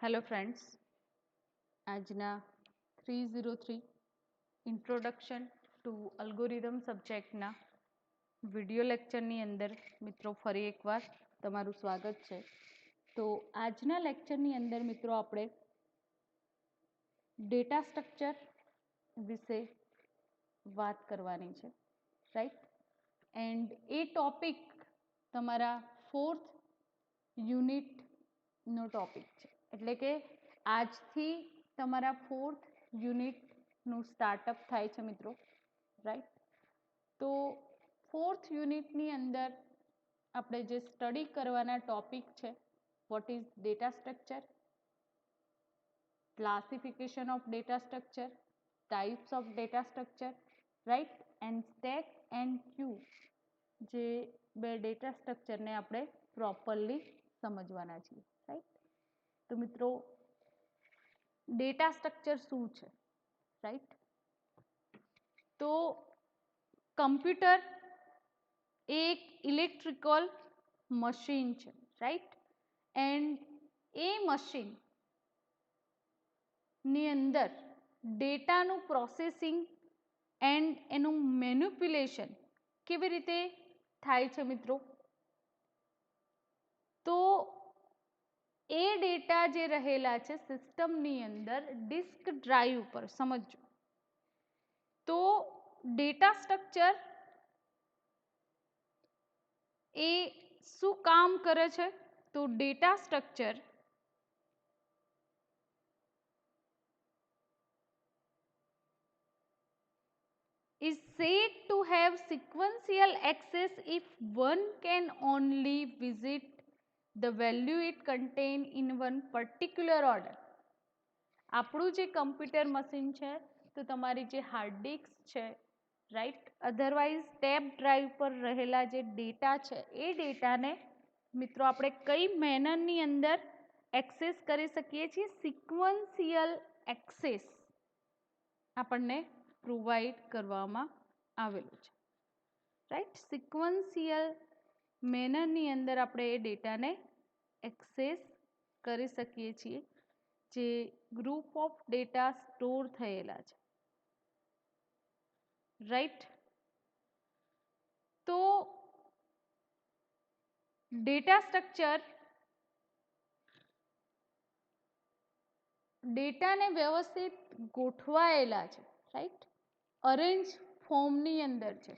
Hello friends, આજના 303 introduction to algorithm સબ્જેક્ટના video લેક્ચરની અંદર મિત્રો ફરી એકવાર તમારું સ્વાગત છે. તો આજના લેક્ચરની અંદર મિત્રો આપણે ડેટા સ્ટ્રક્ચર વિશે વાત કરવાની છે, રાઈટ. એન્ડ એ ટોપિક તમારા 4th યુનિટનો ટોપિક છે, એટલે કે આજથી તમારા 4th યુનિટનું સ્ટાર્ટઅપ થાય છે મિત્રો, રાઈટ. તો 4th યુનિટની અંદર આપણે જે સ્ટડી કરવાના ટોપિક છે, what is data structure, classification of data structure, types of data structure, right, and stack and queue, જે બે ડેટા સ્ટ્રક્ચરને આપણે પ્રોપરલી સમજવાના છીએ, રાઈટ. તો મિત્રો ડેટા સ્ટ્રક્ચર શું છે, રાઈટ. તો કમ્પ્યુટર એક ઇલેક્ટ્રિકલ મશીન છે, રાઈટ. એન્ડ એ મશીનની અંદર ડેટાનું પ્રોસેસિંગ એન્ડ એનું મેન્યુપ્યુલેશન કેવી રીતે થાય છે મિત્રો? તો એ ડેટા જે રહેલા છે સિસ્ટમની અંદર ડિસ્ક ડ્રાઈવ પર, સમજો. તો ડેટા સ્ટ્રક્ચર એ શું કામ કરે છે? તો data structure is said to have sequential access if one can only visit the value it contain in one particular order. આપણું જે કમ્પ્યુટર મશીન છે, તો તમારી જે હાર્ડ ડિસ્ક છે, રાઈટ, અધરવાઇઝ ટેપ ડ્રાઈવ પર રહેલા જે ડેટા છે, એ ડેટાને મિત્રો આપણે કઈ મેનરની અંદર એક્સેસ કરી શકીએ છીએ? સિક્વન્શિયલ એક્સેસ આપણને પ્રોવાઈડ કરવામાં આવેલું છે, રાઈટ. સિક્વન્શિયલ મેનરની અંદર આપણે એ ડેટાને એક્સેસ કરી શકીએ છીએ, જે ગ્રુપ ઓફ ડેટા સ્ટોર થયેલા છે, રાઈટ. તો ડેટા સ્ટ્રક્ચર ડેટાને વ્યવસ્થિત ગોઠવાયેલા છે, રાઈટ, અરેન્જ ફોર્મની અંદર છે.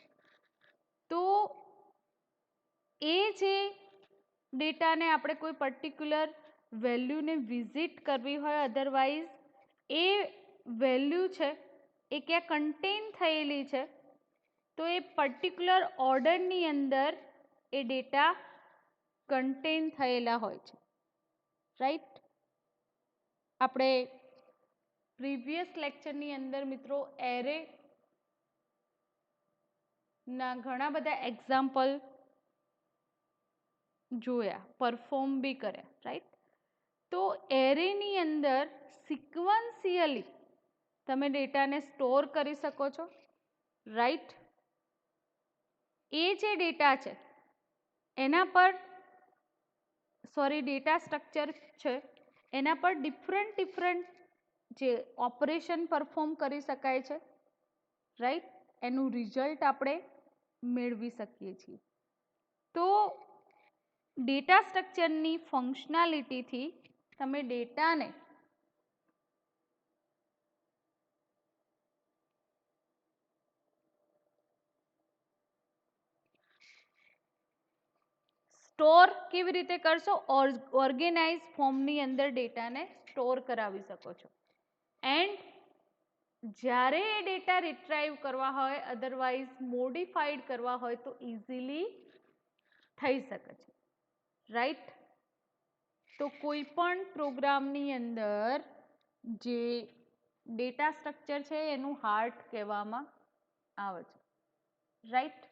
તો એ જે ડેટાને આપણે કોઈ પર્ટિક્યુલર વેલ્યુને વિઝિટ કરવી હોય, અધરવાઇઝ એ વેલ્યુ છે એ ક્યાં કન્ટેન થયેલી છે, તો એ પર્ટિક્યુલર ઓર્ડરની અંદર એ ડેટા કન્ટેન થયેલા હોય છે, રાઈટ. આપણે પ્રીવિયસ લેક્ચરની અંદર મિત્રો એરે ના ઘણા બધા એક્ઝામ્પલ જોયા, પરફોર્મ બી કર્યા, રાઈટ. તો એરેની અંદર સિક્વન્શિયલી તમે ડેટાને સ્ટોર કરી શકો છો, રાઈટ. એ જે ડેટા છે એના પર ડેટા સ્ટ્રક્ચર છે એના પર ડિફરન્ટ જે ઓપરેશન પરફોર્મ કરી શકાય છે, રાઈટ, એનું રિઝલ્ટ આપણે મેળવી શકીએ છીએ. તો ડેટા સ્ટ્રક્ચરની ફંક્શનાલિટીથી તમે ડેટાને સ્ટોર કેવી રીતે કરશો? ઓર્ગેનાઇઝ ફોર્મની અંદર ડેટાને સ્ટોર કરાવી શકો છો. એન્ડ જ્યારે એ ડેટા રિટ્રાઈવ કરવા હોય, અધરવાઇઝ મોડિફાઈડ કરવા હોય, તો ઇઝીલી થઈ શકે છે, રાઈટ. તો કોઈ પણ પ્રોગ્રામની અંદર જે ડેટા સ્ટ્રક્ચર છે એનું હાર્ટ કહેવામાં આવે છે, રાઈટ.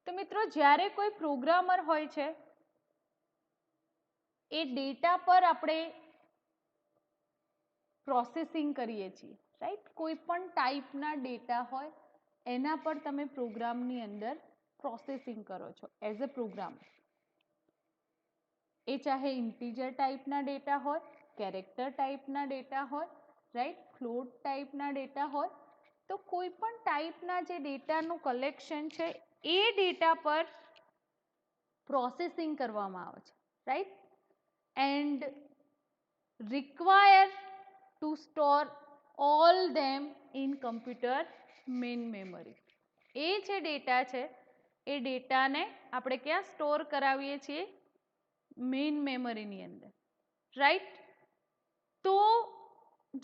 તો મિત્રો જ્યારે કોઈ પ્રોગ્રામર હોય છે, એ ડેટા પર આપણે પ્રોસેસિંગ કરીએ છીએ, રાઈટ. કોઈ પણ ટાઈપના ડેટા હોય એના પર તમે પ્રોગ્રામની અંદર પ્રોસેસિંગ કરો છો એઝ અ પ્રોગ્રામ. એ ચાહે ઇન્ટીજર ટાઈપના ડેટા હોય, કેરેક્ટર ટાઈપના ડેટા હોય, રાઈટ, ફ્લોટ ટાઈપના ડેટા હોય, તો કોઈ પણ ટાઈપના જે ડેટાનું કલેક્શન છે એ ડેટા પર પ્રોસેસિંગ કરવામાં આવે છે, right, and require to store all them in computer main memory. એ જે ડેટા છે એ ડેટાને આપણે ક્યાં સ્ટોર કરાવીએ છીએ? મેઇન મેમરીની અંદર, રાઈટ. તો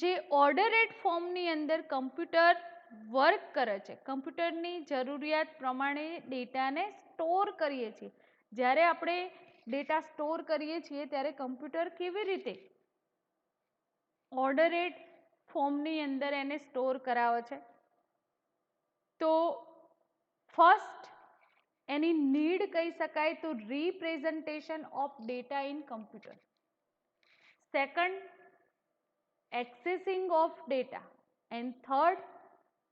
જે ઓર્ડરેડ ફોર્મની અંદર કમ્પ્યુટર વર્ક કરે છે, કમ્પ્યુટરની જરૂરિયાત પ્રમાણે ડેટાને સ્ટોર કરીએ છીએ. જ્યારે આપણે ડેટા સ્ટોર કરીએ છીએ ત્યારે કમ્પ્યુટર કેવી રીતે ઓર્ડરેડ ફોર્મની અંદર એને સ્ટોર કરાવે છે? તો ફર્સ્ટ એની નીડ કહી શકાય તો representation of data in computer. Second, accessing of data. And third,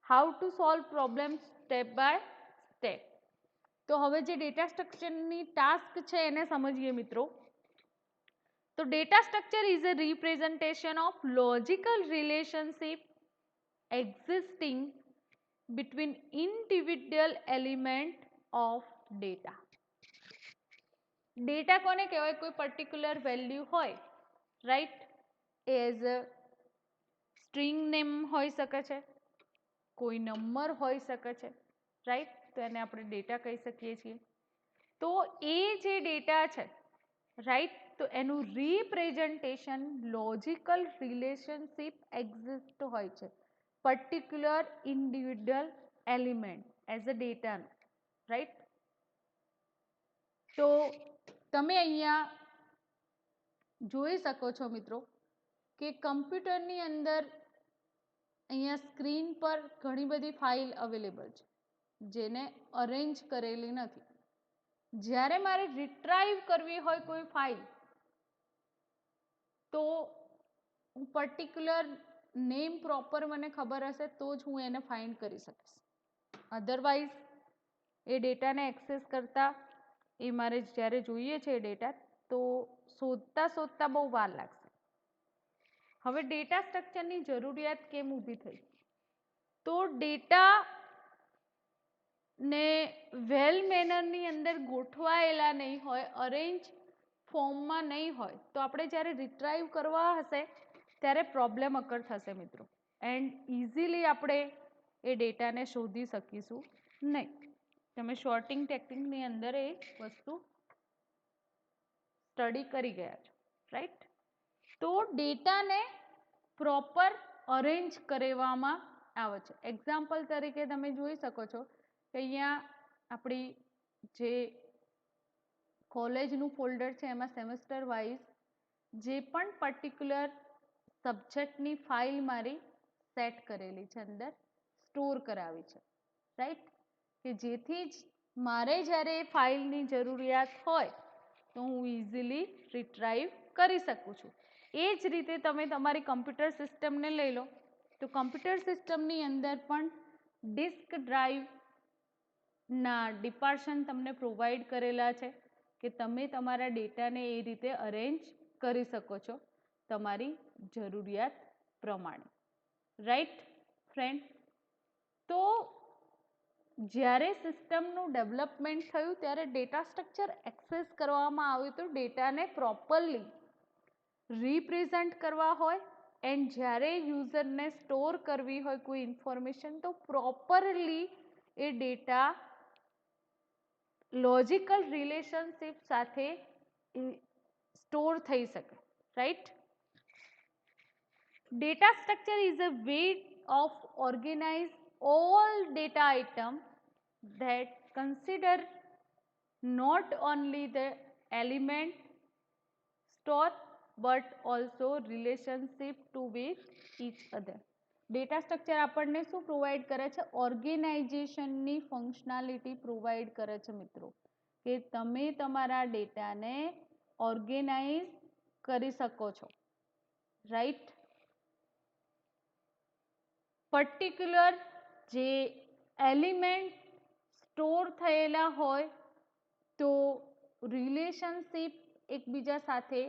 how to solve problem step by step. તો હવે જે ડેટા સ્ટ્રક્ચરની ટાસ્ક છે એને સમજીએ મિત્રો. તો data structure is a representation of logical relationship existing between individual element of data. Data કોને કહેવાય? કોઈ પર્ટિક્યુલર વેલ્યુ હોય, રાઈટ, એઝ સ્ટ્રિંગ નેમ હોઈ શકે છે, કોઈ નંબર હોઈ શકે છે, રાઈટ, તો એને આપણે ડેટા કહી શકીએ છીએ. તો એ જે ડેટા છે, રાઈટ, તો એનું રિપ્રેઝન્ટેશન લોજિકલ રિલેશનશિપ એક્ઝિસ્ટ હોય છે particular individual element as a ડેટાનું, રાઈટ. તો તમે અહીંયા જોઈ શકો છો મિત્રો કે કમ્પ્યુટરની અંદર અહીંયા સ્ક્રીન પર ઘણી બધી ફાઇલ અવેલેબલ છે જેને અરેન્જ કરેલી નથી. જ્યારે મારે રિટ્રાઈવ કરવી હોય કોઈ ફાઇલ તો હું પર્ટિક્યુલર નેમ પ્રોપર મને ખબર હશે તો જ હું એને ફાઇન્ડ કરી શકીશ. અધરવાઇઝ એ ડેટાને એક્સેસ કરતા એ મારે જ્યારે જોઈએ છે એ ડેટા તો શોધતા બહુ વાર લાગશે. હવે ડેટા સ્ટ્રક્ચરની જરૂરિયાત કેમ ઊભી થઈ? તો ડેટા ને વેલ મેનરની અંદર ગોઠવાયેલા નહીં હોય, અરેન્જ ફોર્મમાં નહીં હોય, તો આપણે જ્યારે રિટ્રાઈવ કરવા હશે ત્યારે પ્રોબ્લેમ અકર થશે મિત્રો. એન્ડ ઇઝીલી આપણે એ ડેટાને શોધી શકીશું નહીં. તમે શોર્ટિંગ ટેકનિકની અંદર એ વસ્તુ સ્ટડી કરી ગયા છો, રાઈટ. તો ડેટાને પ્રોપર અરેન્જ કરવામાં આવે છે. એક્ઝામ્પલ તરીકે તમે જોઈ શકો છો કે અહીંયા આપણી જે કોલેજનું ફોલ્ડર છે એમાં સેમેસ્ટર વાઇઝ જે પણ પર્ટિક્યુલર સબ્જેક્ટની ફાઇલ મારી સેટ કરેલી છે, અંદર સ્ટોર કરાવી છે, રાઈટ, કે જેથી જ મારે જ્યારે એ ફાઇલની જરૂરિયાત હોય તો હું ઇઝીલી રિટ્રાઈવ કરી શકું છું. એ જ રીતે તમે તમારી કમ્પ્યુટર સિસ્ટમને લઈ લો તો કમ્પ્યુટર સિસ્ટમની અંદર પણ ડિસ્ક ડ્રાઈવના ડિપાર્શન તમને પ્રોવાઈડ કરેલા છે કે તમે તમારા ડેટાને એ રીતે અરેન્જ કરી શકો છો તમારી જરૂરિયાત પ્રમાણે, રાઈટ ફ્રેન્ડ. તો જ્યારે સિસ્ટમનું ડેવલપમેન્ટ થયું ત્યારે ડેટા સ્ટ્રક્ચર એક્સેસ કરવામાં આવ્યું તો ડેટાને પ્રોપરલી રિપ્રેઝન્ટ કરવા હોય એન્ડ જ્યારે યુઝરને સ્ટોર કરવી હોય કોઈ ઇન્ફોર્મેશન તો પ્રોપરલી એ ડેટા લોજિકલ રિલેશનશિપ સાથે સ્ટોર થઈ શકે, right. Data structure is a way of organize all data items that consider not only the element stored but also relationship to with each other. Data structure આપણને શું provide કરે છે? ઓર્ગેનાઇઝેશનની functionality provide કરે છે મિત્રો, કે તમે તમારા ડેટાને ઓર્ગેનાઇઝ કરી શકો છો, રાઈટ. પર્ટિક્યુલર જે એલિમેન્ટ સ્ટોર થયેલા હોય તો રિલેશનશિપ એકબીજા સાથે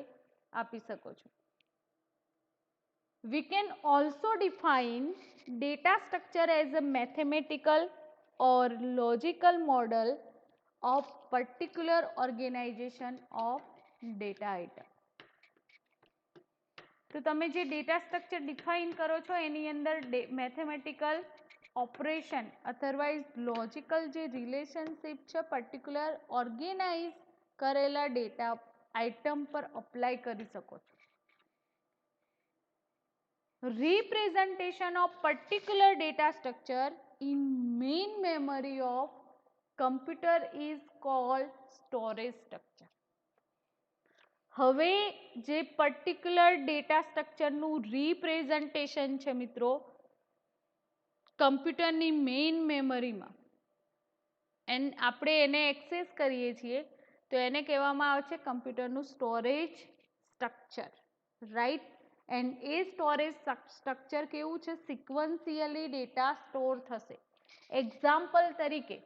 આપી શકો છો. We can also define data structure as a mathematical or logical model of particular organization of data item. તો તમે જે ડેટા સ્ટ્રક્ચર ડિફાઇન કરો છો એની અંદર મેથેમેટિકલ ઓપરેશન અધરવાઇઝ લોજિકલ જે રિલેશનશિપ છે પર્ટિક્યુલર ઓર્ગેનાઇઝ કરેલા ડેટા આઇટમ પર અપ્લાય કરી શકો છો. Representation of particular data structure in main memory of computer is called storage structure. હવે જે પર્ટિક્યુલર ડેટા સ્ટ્રક્ચરનું રિપ્રેઝન્ટેશન છે મિત્રો કમ્પ્યુટરની મેઇન મેમરીમાં આપણે એને એક્સેસ કરીએ છીએ તો એને કહેવામાં આવે છે કમ્પ્યુટરનું સ્ટોરેજ સ્ટ્રક્ચર, રાઈટ. એન્ડ એ સ્ટોરેજ સ્ટ્રક્ચર કેવું છે? સિક્વન્શિયલી ડેટા સ્ટોર થશે. એક્ઝામ્પલ તરીકે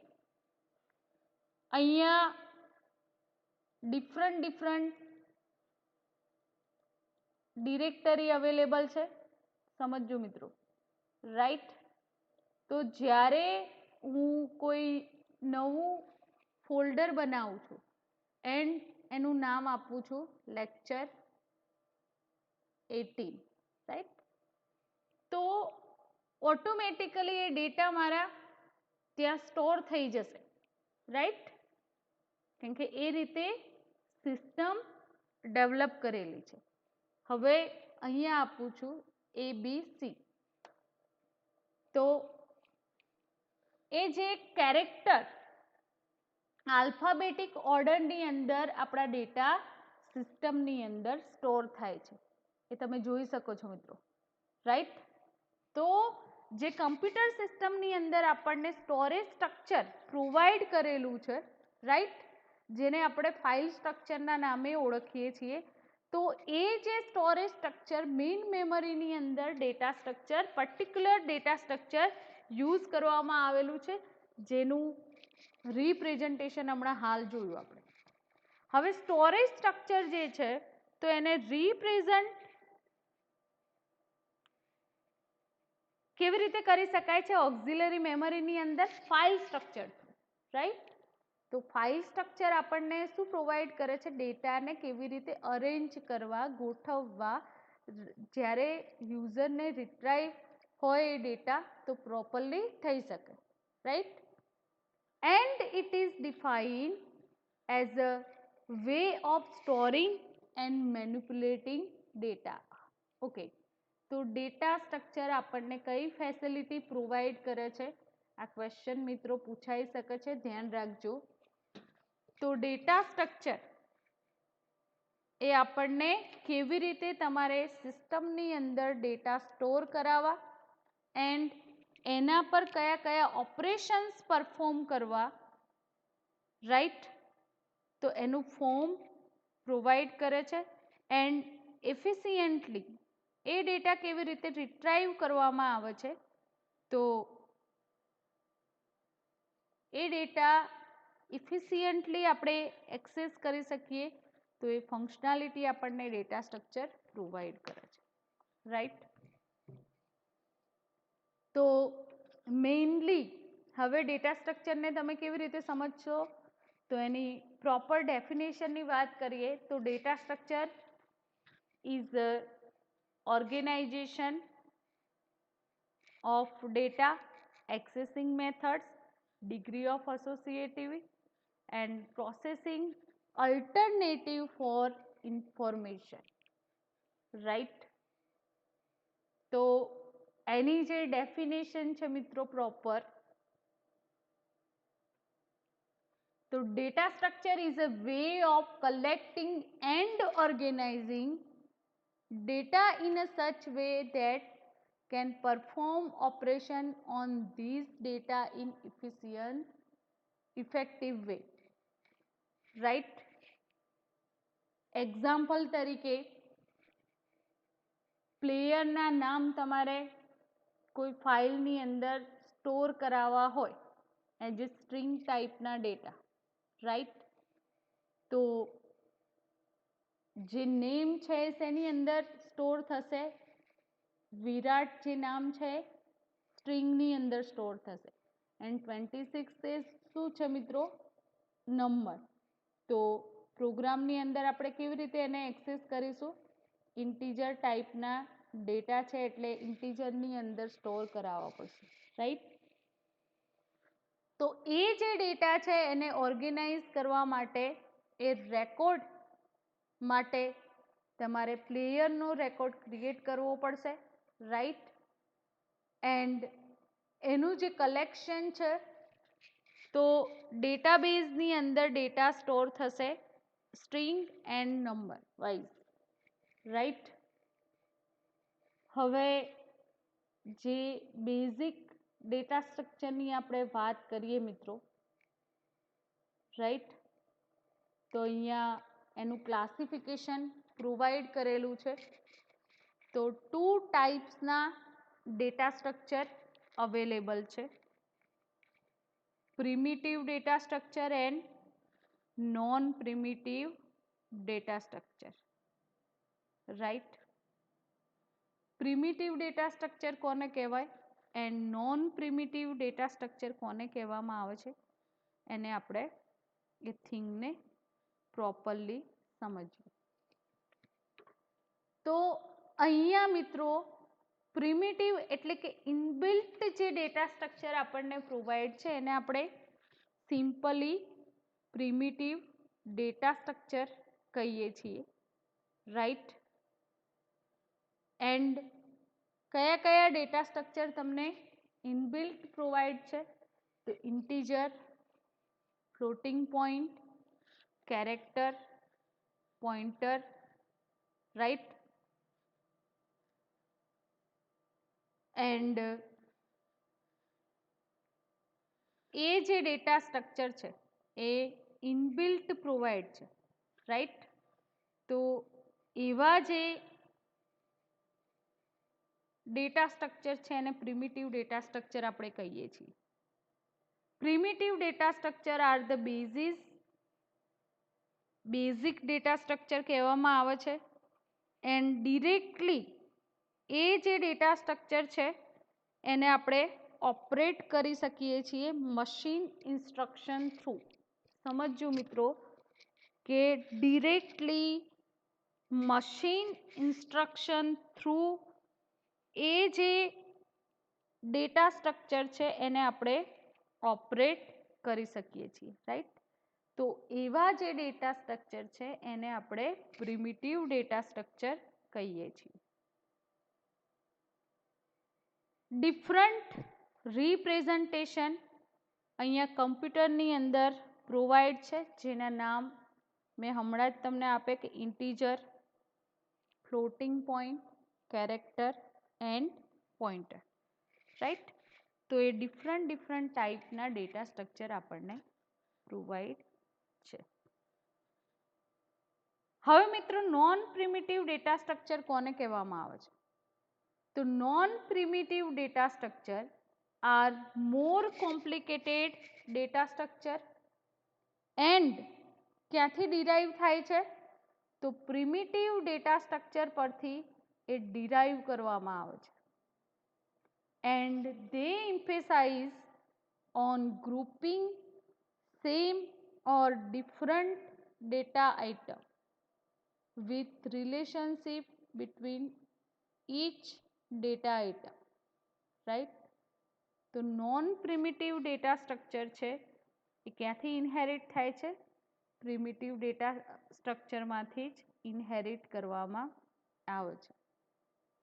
અહીંયા ડિફરન્ટ ડિરેક્ટરી અવેલેબલ છે, સમજો મિત્રો, રાઈટ. તો જ્યારે હું કોઈ નવું ફોલ્ડર બનાવું છું એન્ડ એનું નામ આપું છું લેક્ચર 18, રાઈટ. તો ઓટોમેટિકલી એ ડેટા મારા ત્યાં સ્ટોર થઈ જશે, રાઈટ. કેમ કે એ રીતે સિસ્ટમ ડેવલપ કરેલી છે. હવે અહીંયા આપું છું ABC. તો એ જે કેરેક્ટર આલ્ફાબેટિક ઓર્ડરની અંદર આપણા ડેટા સિસ્ટમની અંદર સ્ટોર થાય છે એ તમે જોઈ શકો છો મિત્રો, રાઈટ. તો જે કમ્પ્યુટર સિસ્ટમની અંદર આપણને સ્ટોરેજ સ્ટ્રક્ચર પ્રોવાઈડ કરેલું છે, રાઈટ, જેને આપણે ફાઇલ સ્ટ્રક્ચરના નામે ઓળખીએ છીએ, તો એ જે સ્ટોરેજ સ્ટ્રક્ચર મેઇન મેમરીની અંદર data structure particular data structure use કરવામાં આવેલું છે જેનું રિપ્રેઝન્ટેશન હમણાં હાલ જોયું આપણે. હવે સ્ટોરેજ સ્ટ્રક્ચર જે છે તો એને રિપ્રેઝન્ટ કેવી રીતે કરી શકાય છે? ઓક્ઝિલરી મેમરીની અંદર ફાઇલ સ્ટ્રક્ચર, રાઈટ. તો ફાઇલ સ્ટ્રક્ચર આપણને શું પ્રોવાઈડ કરે છે? ડેટાને કેવી રીતે અરેન્જ કરવા, ગોઠવવા, જ્યારે યુઝરને રિટ્રાઈવ હોય એ ડેટા તો પ્રોપરલી થઈ શકે, right. And it is defined as a way of storing and manipulating data. Okay. તો ડેટા સ્ટ્રક્ચર આપણને કઈ ફેસિલિટી પ્રોવાઈડ કરે છે? આ ક્વેશ્ચન મિત્રો પૂછાઈ શકે છે, ધ્યાન રાખજો. તો ડેટા સ્ટ્રક્ચર એ આપણને કેવી રીતે તમારે સિસ્ટમની અંદર ડેટા સ્ટોર કરાવવા એન્ડ એના પર કયા કયા ઓપરેશન્સ પરફોર્મ કરવા, રાઈટ, તો એનું ફોર્મ પ્રોવાઈડ કરે છે. એન્ડ એફિશિયન્ટલી એ ડેટા કેવી રીતે રિટ્રાઈવ કરવામાં આવે છે તો એ ડેટા ઇફિશિયન્ટલી આપણે એક્સેસ કરી શકીએ તો એ ફંક્શનાલિટી આપણને ડેટા સ્ટ્રક્ચર પ્રોવાઈડ કરે છે, રાઈટ. તો મેઇનલી હવે ડેટા સ્ટ્રક્ચરને તમે કેવી રીતે સમજશો તો એની પ્રોપર ડેફિનેશનની વાત કરીએ તો data structure is organization of data, accessing methods, degree of associativity and processing alternative for information, right. તો એની જે ડેફિનેશન છે મિત્રો પ્રોપર, તો data structure is a way of collecting and organizing data in a such way that can perform operation on these data in efficient, effective way, right. Example તરીકે પ્લેયરના નામ તમારે કોઈ ફાઇલની અંદર સ્ટોર કરાવવા હોય એઝ એ સ્ટ્રિંગ ટાઈપના data, right. તો જે નેમ છે શેની અંદર સ્ટોર થશે? વિરાટ જે નામ છે સ્ટ્રિંગની અંદર સ્ટોર થશે. એન્ડ 26 એ શું છે મિત્રો? નંબર. તો પ્રોગ્રામની અંદર આપણે કેવી રીતે એને એક્સેસ કરીશું? ઇન્ટીજર ટાઈપના ડેટા છે એટલે ઇન્ટીજરની અંદર સ્ટોર કરાવવા પડશે, રાઈટ? તો એ જે ડેટા છે એને ઓર્ગેનાઇઝ કરવા માટે, એ રેકોર્ડ માટે તમારે પ્લેયરનો રેકોર્ડ ક્રિએટ કરવો પડશે, રાઈટ? એન્ડ એનું જે કલેક્શન છે, તો ડેટાબેઝની અંદર ડેટા સ્ટોર થશે string and number wise, right? હવે જે બેઝિક ડેટા સ્ટ્રક્ચરની આપણે વાત કરીએ મિત્રો, રાઈટ? તો અહીંયા એનું ક્લાસિફિકેશન પ્રોવાઈડ કરેલું છે. તો 2 ટાઈપ્સના ડેટા સ્ટ્રક્ચર અવેલેબલ છે: primitive data structure and non primitive data structure, right? Primitive data structure કોને કહેવાય and non primitive data structure કોને કહેવામાં આવે છે, એને આપણે એ થિંગને પ્રોપરલી સમજીએ. તો અહીંયા મિત્રો પ્રિમિટિવ એટલે કે ઇનબિલ્ટ જે ડેટા સ્ટ્રક્ચર આપણને પ્રોવાઈડ છે એને આપણે સિમ્પલી પ્રિમિટિવ ડેટા સ્ટ્રક્ચર કહીએ છીએ, રાઈટ? એન્ડ કયા કયા ડેટા સ્ટ્રક્ચર તમને ઇનબિલ્ટ પ્રોવાઈડ છે? તો integer, floating point, character, pointer, right? And એ જે ડેટા સ્ટ્રક્ચર છે એ ઇનબિલ્ટ પ્રોવાઈડ છે, રાઈટ? તો એવા જે ડેટા સ્ટ્રક્ચર છે એને પ્રિમિટિવ ડેટા સ્ટ્રક્ચર આપણે કહીએ છીએ. Primitive data structure are the basic data structure કહેવામાં આવે છે. એન્ડ ડિરેક્ટલી એ જે ડેટા સ્ટ્રક્ચર છે એને આપણે ઓપરેટ કરી શકીએ છીએ મશીન ઇન્સ્ટ્રક્શન થ્રુ. સમજજો મિત્રો કે ડિરેક્ટલી મશીન ઇન્સ્ટ્રક્શન થ્રુ એ જે ડેટા સ્ટ્રક્ચર છે એને આપણે ઓપરેટ કરી શકીએ છીએ, રાઈટ? તો એવા જે ડેટા સ્ટ્રક્ચર છે એને આપણે પ્રિમિટિવ ડેટા સ્ટ્રક્ચર કહીએ છીએ. ડિફરન્ટ રિપ્રેઝન્ટેશન અહીંયા કમ્પ્યુટરની અંદર પ્રોવાઈડ છે, જેના નામ મેં હમણાં જ તમને આપે કે integer, floating point, character and pointer, right? તો એ ડિફરન્ટ ટાઈપના ડેટા સ્ટ્રક્ચર આપણને પ્રોવાઈડ છે. હવે મિત્રો નોન પ્રિમિટિવ ડેટા સ્ટ્રક્ચર કોને કહેવામાં આવે છે? તો non primitive data structure are more complicated data structure and ક્યાંથી ડિરાઈવ થાય છે? તો પ્રિમિટિવ ડેટા સ્ટ્રક્ચર પરથી એ ડિરાઈવ કરવામાં આવે છે. And they emphasize on grouping same or different data item with relationship between each data item, right? તો non primitive data structure છે એ ક્યાંથી ઇનહેરિટ થાય છે? પ્રિમિટિવ ડેટા સ્ટ્રક્ચરમાંથી જ ઇનહેરિટ કરવામાં આવે છે,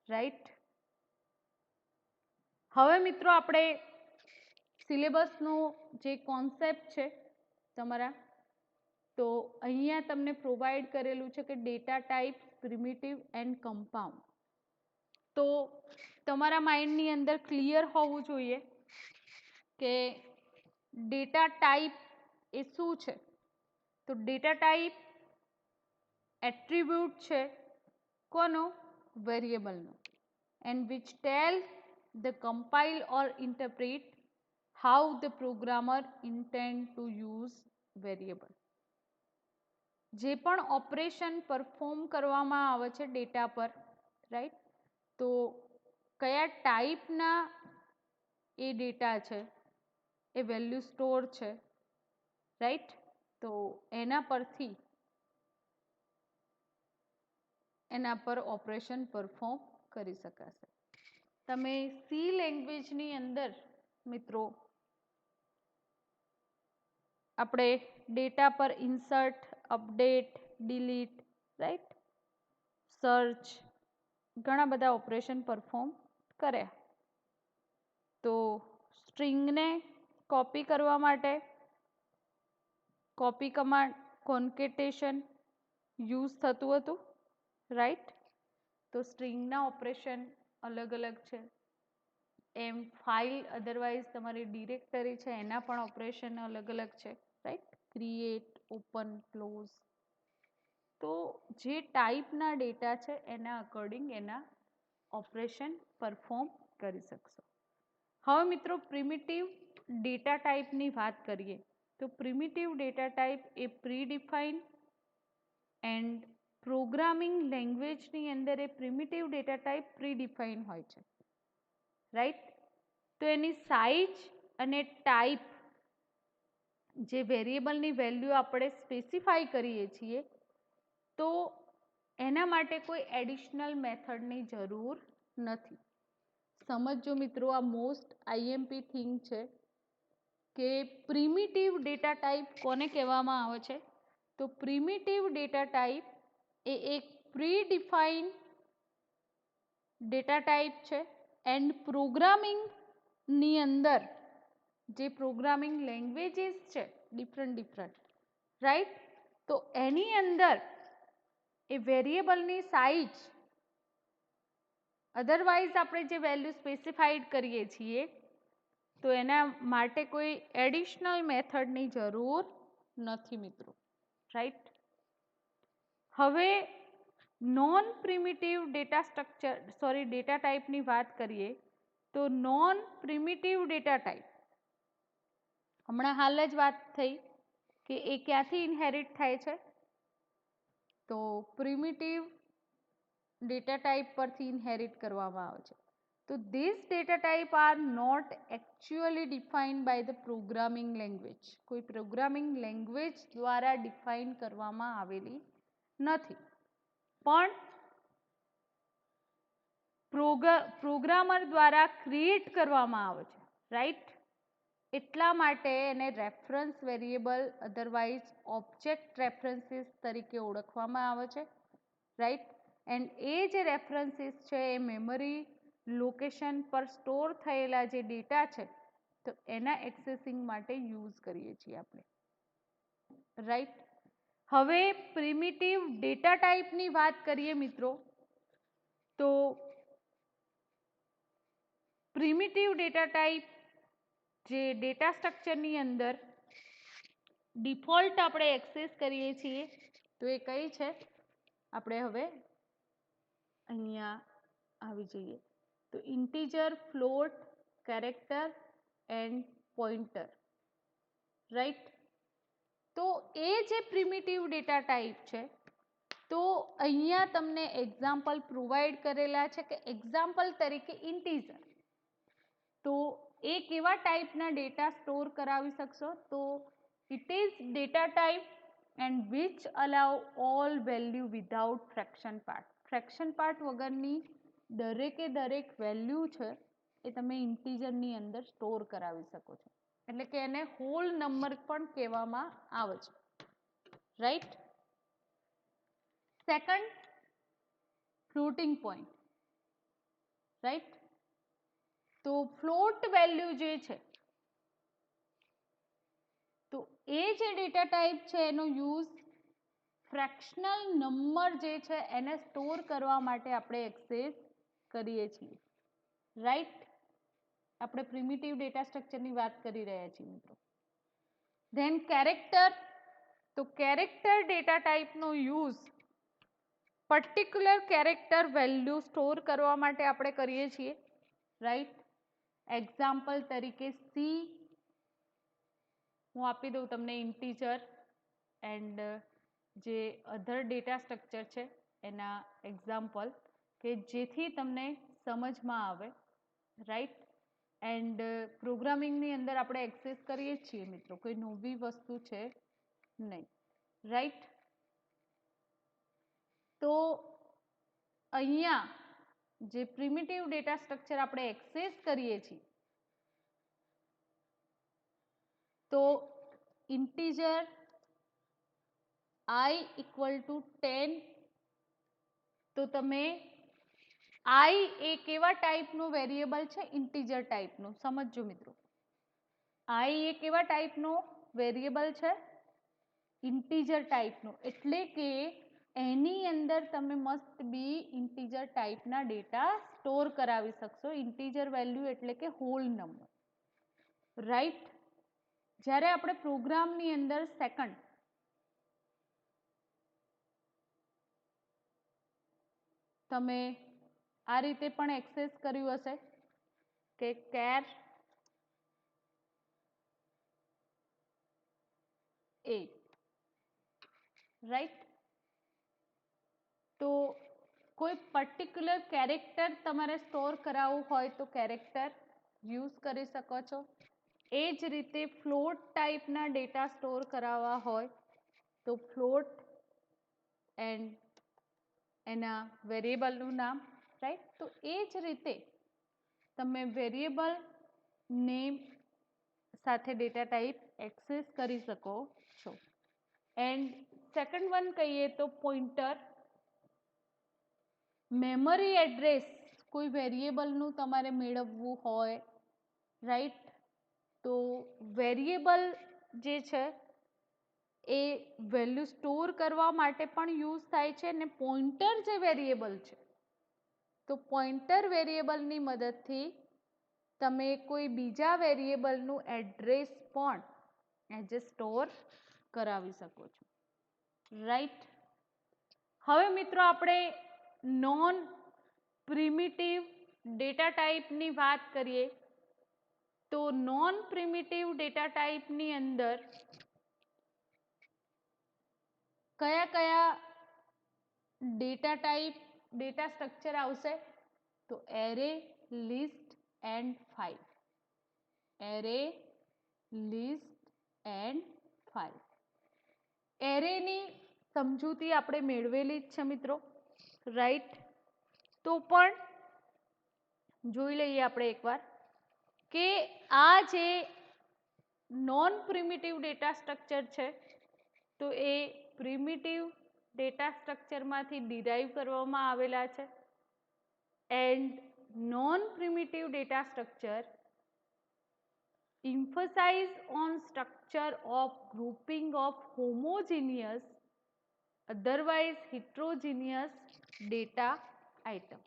રાઈટ? હવે મિત્રો આપણે સિલેબસનો જે કોન્સેપ્ટ છે તમારા, તો અહીંયા તમને પ્રોવાઈડ કરેલું છે કે data type primitive and compound. તો તમારા માઇન્ડની અંદર ક્લિયર હોવું જોઈએ કે ડેટા ટાઈપ એ શું છે. તો ડેટા ટાઈપ એટ્રીબ્યુટ છે કોનો? વેરિયેબલનો. And which tell the compile or interpret how the programmer intend to use variable. જે પણ ઓપરેશન પરફોર્મ કરવામાં આવે છે ડેટા પર, રાઈટ, તો કયા ટાઈપના એ ડેટા છે, એ વેલ્યુ સ્ટોર છે, રાઈટ, તો એના પરથી એના પર ઓપરેશન પરફોર્મ કરી શકાશે. તમે સી લેંગ્વેજની અંદર મિત્રો આપણે ડેટા પર insert, update, delete, right, search, ઘણા બધા ઓપરેશન પરફોર્મ કર્યા. તો સ્ટ્રિંગને કોપી કરવા માટે કોપી કમાન્ડ, કોન્કેટેશન યુઝ થતું હતું, રાઈટ. તો સ્ટ્રિંગના ઓપરેશન અલગ અલગ છે. એમ ફાઇલ અધરવાઇઝ તમારી ડિરેક્ટરી છે એના પણ ઓપરેશન અલગ અલગ છે, રાઈટ. Create, open, close. તો જે ટાઈપના ડેટા છે એના અકોર્ડિંગ એના ઓપરેશન પરફોર્મ કરી શકશો. હવે મિત્રો પ્રિમિટિવ ડેટા ટાઈપની વાત કરીએ તો પ્રિમિટિવ ડેટા ટાઈપ એ પ્રીડિફાઈન એન્ડ પ્રોગ્રામિંગ લેંગ્વેજની અંદર એ પ્રિમિટિવ ડેટા ટાઈપ પ્રીડિફાઈન હોય છે, રાઈટ. તો એની સાઇઝ અને ટાઈપ, જે વેરિયેબલની વેલ્યુ આપણે સ્પેસિફાઈ કરીએ છીએ, તો એના માટે કોઈ એડિશનલ મેથડની જરૂર નથી. સમજો મિત્રો, આ મોસ્ટ આઈએમપી થિંગ છે કે પ્રિમિટિવ ડેટા ટાઈપ કોને કહેવામાં આવે છે. તો પ્રિમિટિવ ડેટા ટાઈપ એ એક પ્રીડિફાઈન ડેટા ટાઈપ છે એન્ડ પ્રોગ્રામિંગની અંદર જે પ્રોગ્રામિંગ લેંગ્વેજીસ છે ડિફરન્ટ, રાઈટ, તો એની અંદર એ વેરિયેબલની સાઇઝ અધરવાઇઝ આપણે જે વેલ્યુ સ્પેસિફાઈડ કરીએ છીએ તો એના માટે કોઈ એડિશનલ મેથડની જરૂર નથી મિત્રો, રાઈટ. હવે નોન પ્રિમિટિવ ડેટા ટાઈપની વાત કરીએ તો નોન પ્રિમિટિવ ડેટા ટાઈપ, હમણાં હાલ જ વાત થઈ કે એ ક્યાંથી ઇનહેરિટ થાય છે, તો પ્રિમિટિવ ડેટા ટાઈપ પરથી ઇનહેરિટ કરવામાં આવે છે. તો this data type are not actually defined by the programming language. કોઈ પ્રોગ્રામિંગ લેંગ્વેજ દ્વારા ડિફાઇન કરવામાં આવેલી નથી, પણ પ્રોગ્રામર દ્વારા ક્રિએટ કરવામાં આવે છે, રાઈટ. એટલા માટે એને reference variable otherwise object references તરીકે ઓળખવામાં આવે છે, રાઈટ. એન્ડ એ જે રેફરન્સીસ છે એ મેમરી લોકેશન પર સ્ટોર થયેલા જે ડેટા છે તો એના એક્સેસિંગ માટે યુઝ કરીએ છીએ આપણે, રાઈટ. હવે પ્રિમિટિવ ડેટા ટાઈપની વાત કરીએ મિત્રો, તો પ્રિમિટિવ ડેટા ટાઈપ જે ડેટા સ્ટ્રક્ચરની અંદર ડિફોલ્ટ આપણે એક્સેસ કરીએ છીએ તો એ કઈ છે, આપણે હવે અહીંયા આવી જઈએ તો integer, float, character and pointer, right. તો એ જે પ્રિમિટિવ ડેટા ટાઈપ છે તો અહીંયા તમને એક્ઝામ્પલ પ્રોવાઈડ કરેલા છે કે એક્ઝામ્પલ તરીકે ઇન્ટીજર, તો એ કેવા ટાઈપના ડેટા સ્ટોર કરાવી શકશો, તો it is data type and which allow all value without fraction part. Fraction part વગરની દરેક વેલ્યુ છે એ તમે ઇન્ટીજરની અંદર સ્ટોર કરાવી શકો છો, એટલે કે એને હોલ નંબર પણ કહેવામાં આવે છે, right. Second, floating point, right. તો ફ્લોટ વેલ્યુ જે છે તો એ જે ડેટા ટાઈપ છે એનો યુઝ ફ્રેક્શનલ નંબર જે છે એને સ્ટોર કરવા માટે આપણે એક્સેસ કરીએ છીએ, રાઈટ. આપણે પ્રિમિટિવ ડેટા સ્ટ્રક્ચરની વાત કરી રહ્યા છીએ મિત્રો. ધેન કેરેક્ટર, તો કેરેક્ટર ડેટા ટાઈપનો use particular character value store કરવા માટે આપણે કરીએ છીએ, રાઈટ. એક્ઝામ્પલ તરીકે સી, હું આપી દઉં તમને ઇન્ટીજર એન્ડ જે અધર ડેટા સ્ટ્રક્ચર છે એના એક્ઝામ્પલ કે જેથી તમને સમજમાં આવે, રાઈટ. એન્ડ પ્રોગ્રામિંગની અંદર આપણે એક્સેસ કરીએ જ છીએ મિત્રો, કોઈ નવી વસ્તુ છે નહીં, રાઈટ. તો અહીંયા જે પ્રિમિટિવ ડેટા સ્ટ્રક્ચર આપણે એક્સેસ કરીએ છીએ, તો ઇન્ટીજર i = 10, તો તમે i એ કેવા ટાઈપનું વેરિયેબલ છે? ઇન્ટીજર ટાઈપનું. સમજજો મિત્રો, i એ કેવા ટાઈપનું વેરિયેબલ છે? ઇન્ટીજર ટાઈપનું. એટલે કે એની અંદર તમે મસ્ટ બી ઇન્ટીજર ટાઈપના ડેટા સ્ટોર કરાવી શકશો. ઇન્ટીજર વેલ્યુ એટલે કે હોલ નંબર, રાઈટ. જ્યારે આપણે પ્રોગ્રામની અંદર સેકન્ડ તમે આ રીતે પણ એક્સેસ કર્યું હશે કે કેર એ, રાઈટ. તો કોઈ પર્ટિક્યુલર કેરેક્ટર તમારે સ્ટોર કરાવવું હોય તો કેરેક્ટર યુઝ કરી શકો છો. એ જ રીતે ફ્લોટ ટાઈપના ડેટા સ્ટોર કરાવવા હોય તો ફ્લોટ એન્ડ એના વેરિયેબલનું નામ, રાઈટ. તો એ જ રીતે તમે વેરિયેબલ નેમ સાથે ડેટા ટાઈપ એક્સેસ કરી શકો છો. એન્ડ સેકન્ડ વન કહીએ તો પોઇન્ટર. મેમરી એડ્રેસ કોઈ વેરિયેબલનું તમારે મેળવવું હોય, રાઈટ. તો વેરિયેબલ જે છે એ વેલ્યુ સ્ટોર કરવા માટે પણ યુઝ થાય છે. અને પોઇન્ટર જે વેરિયેબલ છે, તો પોઇન્ટર વેરિયેબલની મદદથી તમે કોઈ બીજા વેરિયેબલનું એડ્રેસ પણ એઝ એ સ્ટોર કરાવી શકો છો, રાઈટ. હવે મિત્રો આપણે નોન પ્રિમિટિવ ડેટા ટાઈપની વાત કરીએ તો નોન પ્રિમિટિવ ડેટા ટાઈપની અંદર કયા કયા ડેટા ટાઈપ ડેટા સ્ટ્રક્ચર આવશે? તો array, list and file. Array, list and file. એરેની સમજૂતી આપણે મેળવેલી જ છે મિત્રો, રાઈટ. તો પણ જોઈ લઈએ આપણે એકવાર કે આ જે નોન પ્રિમિટિવ ડેટા સ્ટ્રક્ચર છે, તો એ પ્રિમિટિવ ડેટા સ્ટ્રક્ચરમાંથી ડિરાઈવ કરવામાં આવેલા છે. And non primitive data structure emphasize on structure of grouping of homogeneous otherwise heterogeneous data item.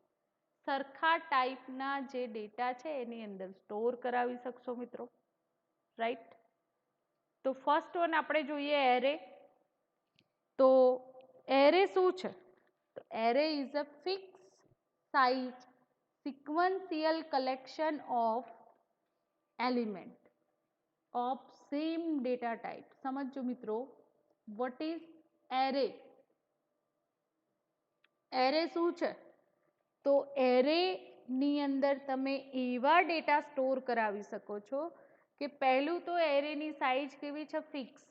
સરખા ટાઈપના જે ડેટા છે એની અંદર સ્ટોર કરાવી શકશો મિત્રો, રાઈટ. તો ફર્સ્ટ વન આપણે જોઈએ એરે. તો એરે શું છે? તો array is a fix size sequential collection of element of same data type. સમજો મિત્રો, what is array? એરે શું છે? તો એરે ની અંદર તમે એવા ડેટા સ્ટોર કરાવી શકો છો કે પહેલું તો એરેની સાઇઝ કેવી છે? ફિક્સ.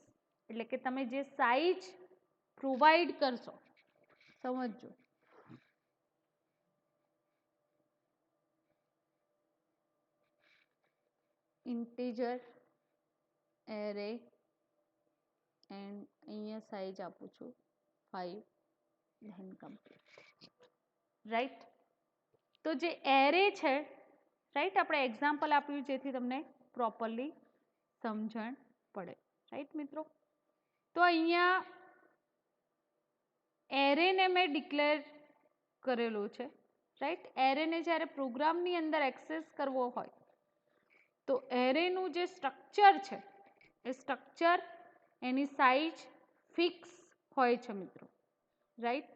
એટલે કે તમે જે સાઇઝ પ્રોવાઈડ કરશો, સમજો, ઇન્ટીજર એરે એન્ડ અહીંયા સાઇઝ આપું છું 5, ધેન કમ્પ્લીટ, રાઈટ. તો જે એરે છે, રાઈટ, આપણે એક્ઝામ્પલ આપ્યું જેથી તમને પ્રોપરલી સમજણ પડે, રાઈટ મિત્રો. તો અહીંયા એરેને મેં ડિક્લેર કરેલું છે, રાઈટ. એરેને જ્યારે પ્રોગ્રામની અંદર એક્સેસ કરવો હોય તો એરેનું જે સ્ટ્રક્ચર છે એ સ્ટ્રક્ચર એની સાઇઝ ફિક્સ હોય છે મિત્રો, રાઈટ.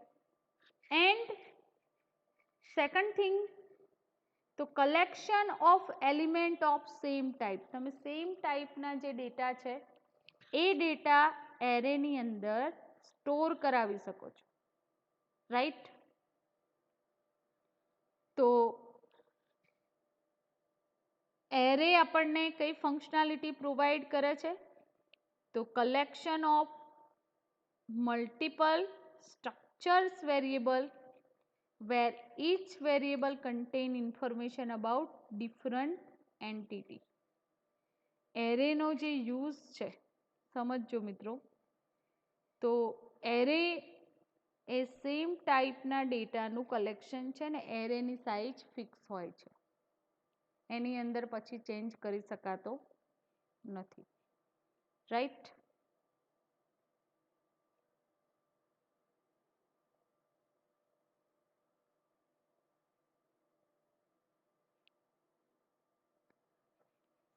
એન્ડ સેકન્ડ થિંગ, તો collection of element of same type. તમે સેમ ટાઈપના જે ડેટા છે એ ડેટા એરેની અંદર સ્ટોર કરાવી શકો છો, રાઈટ. તો એરે આપણને કઈ ફંક્શનાલિટી પ્રોવાઈડ કરે છે? તો collection of multiple structures variable where each variable contain information about different entity. Array નો જે યુઝ છે સમજજો મિત્રો, તો એરે એ સેમ ટાઈપના ડેટાનું કલેક્શન છે ને એરેની સાઇઝ ફિક્સ હોય છે, એની અંદર પછી ચેન્જ કરી શકાતો નથી, રાઈટ.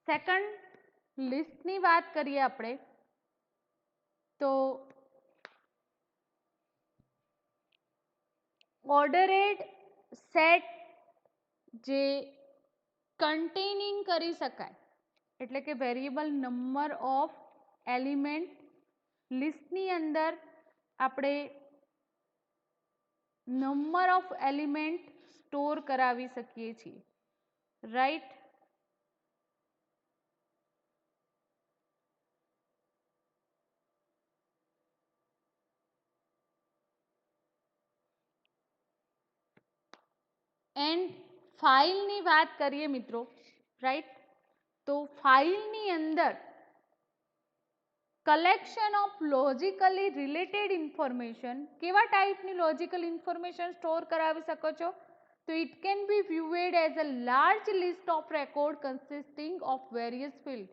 સેકન્ડ લિસ્ટની વાત કરીએ આપણે તો ઓર્ડરેડ સેટ જે કન્ટેનિંગ કરી શકાય, એટલે કે વેરિયેબલ નંબર ઓફ એલિમેન્ટ લિસ્ટની અંદર આપણે નંબર ઓફ એલિમેન્ટ સ્ટોર કરાવી શકીએ છીએ, રાઈટ. એન્ડ ફાઇલની વાત કરીએ મિત્રો, રાઈટ. તો ફાઇલની અંદર collection of logically related information, કેવા ટાઈપની લોજિકલ ઇન્ફોર્મેશન સ્ટોર કરાવી શકો છો? તો it can be viewed as a large list of record consisting of various field.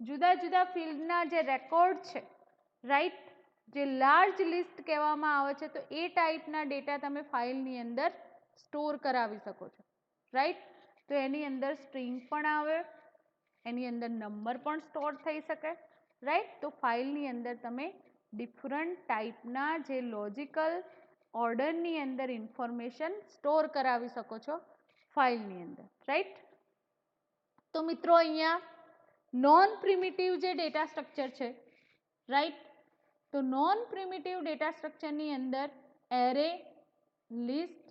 જુદા જુદા ફિલ્ડના જે રેકોર્ડ છે, રાઈટ, જે લાર્જ લિસ્ટ કહેવામાં આવે છે, તો એ ટાઈપના ડેટા તમે ફાઇલની અંદર સ્ટોર કરાવી શકો છો, રાઈટ. તો એની અંદર સ્ટ્રિંગ પણ આવે, એની અંદર નંબર પણ સ્ટોર થઈ શકે, રાઈટ. તો ફાઇલની અંદર તમે ડિફરન્ટ ટાઈપના જે લોજિકલ ઓર્ડરની અંદર ઇન્ફોર્મેશન સ્ટોર કરાવી શકો છો ફાઇલની અંદર, રાઈટ. તો મિત્રો અહીંયા નોન પ્રિમિટિવ જે ડેટા સ્ટ્રક્ચર છે, રાઈટ, તો નોન પ્રિમિટિવ ડેટા સ્ટ્રક્ચરની અંદર એરે, લિસ્ટ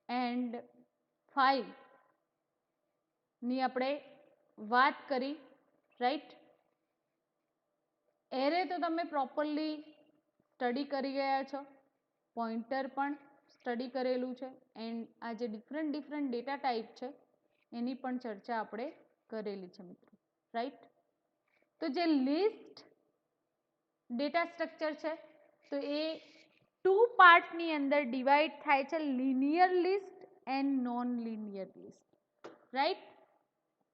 એન્ડ ફાઇલ ની આપણે વાત કરી, રાઈટ. એરે તો તમે પ્રોપરલી સ્ટડી કરી ગયા છો, પોઇન્ટર પણ સ્ટડી કરેલું છે, એન્ડ આ જે ડિફરન્ટ ડેટા ટાઈપ છે એની પણ ચર્ચા આપણે કરેલી છે મિત્રો, રાઈટ. તો જે લિસ્ટ ડેટા સ્ટ્રક્ચર છે તો એ ટુ પાર્ટની અંદર ડિવાઈડ થાય છે, linear list and non linear list, right.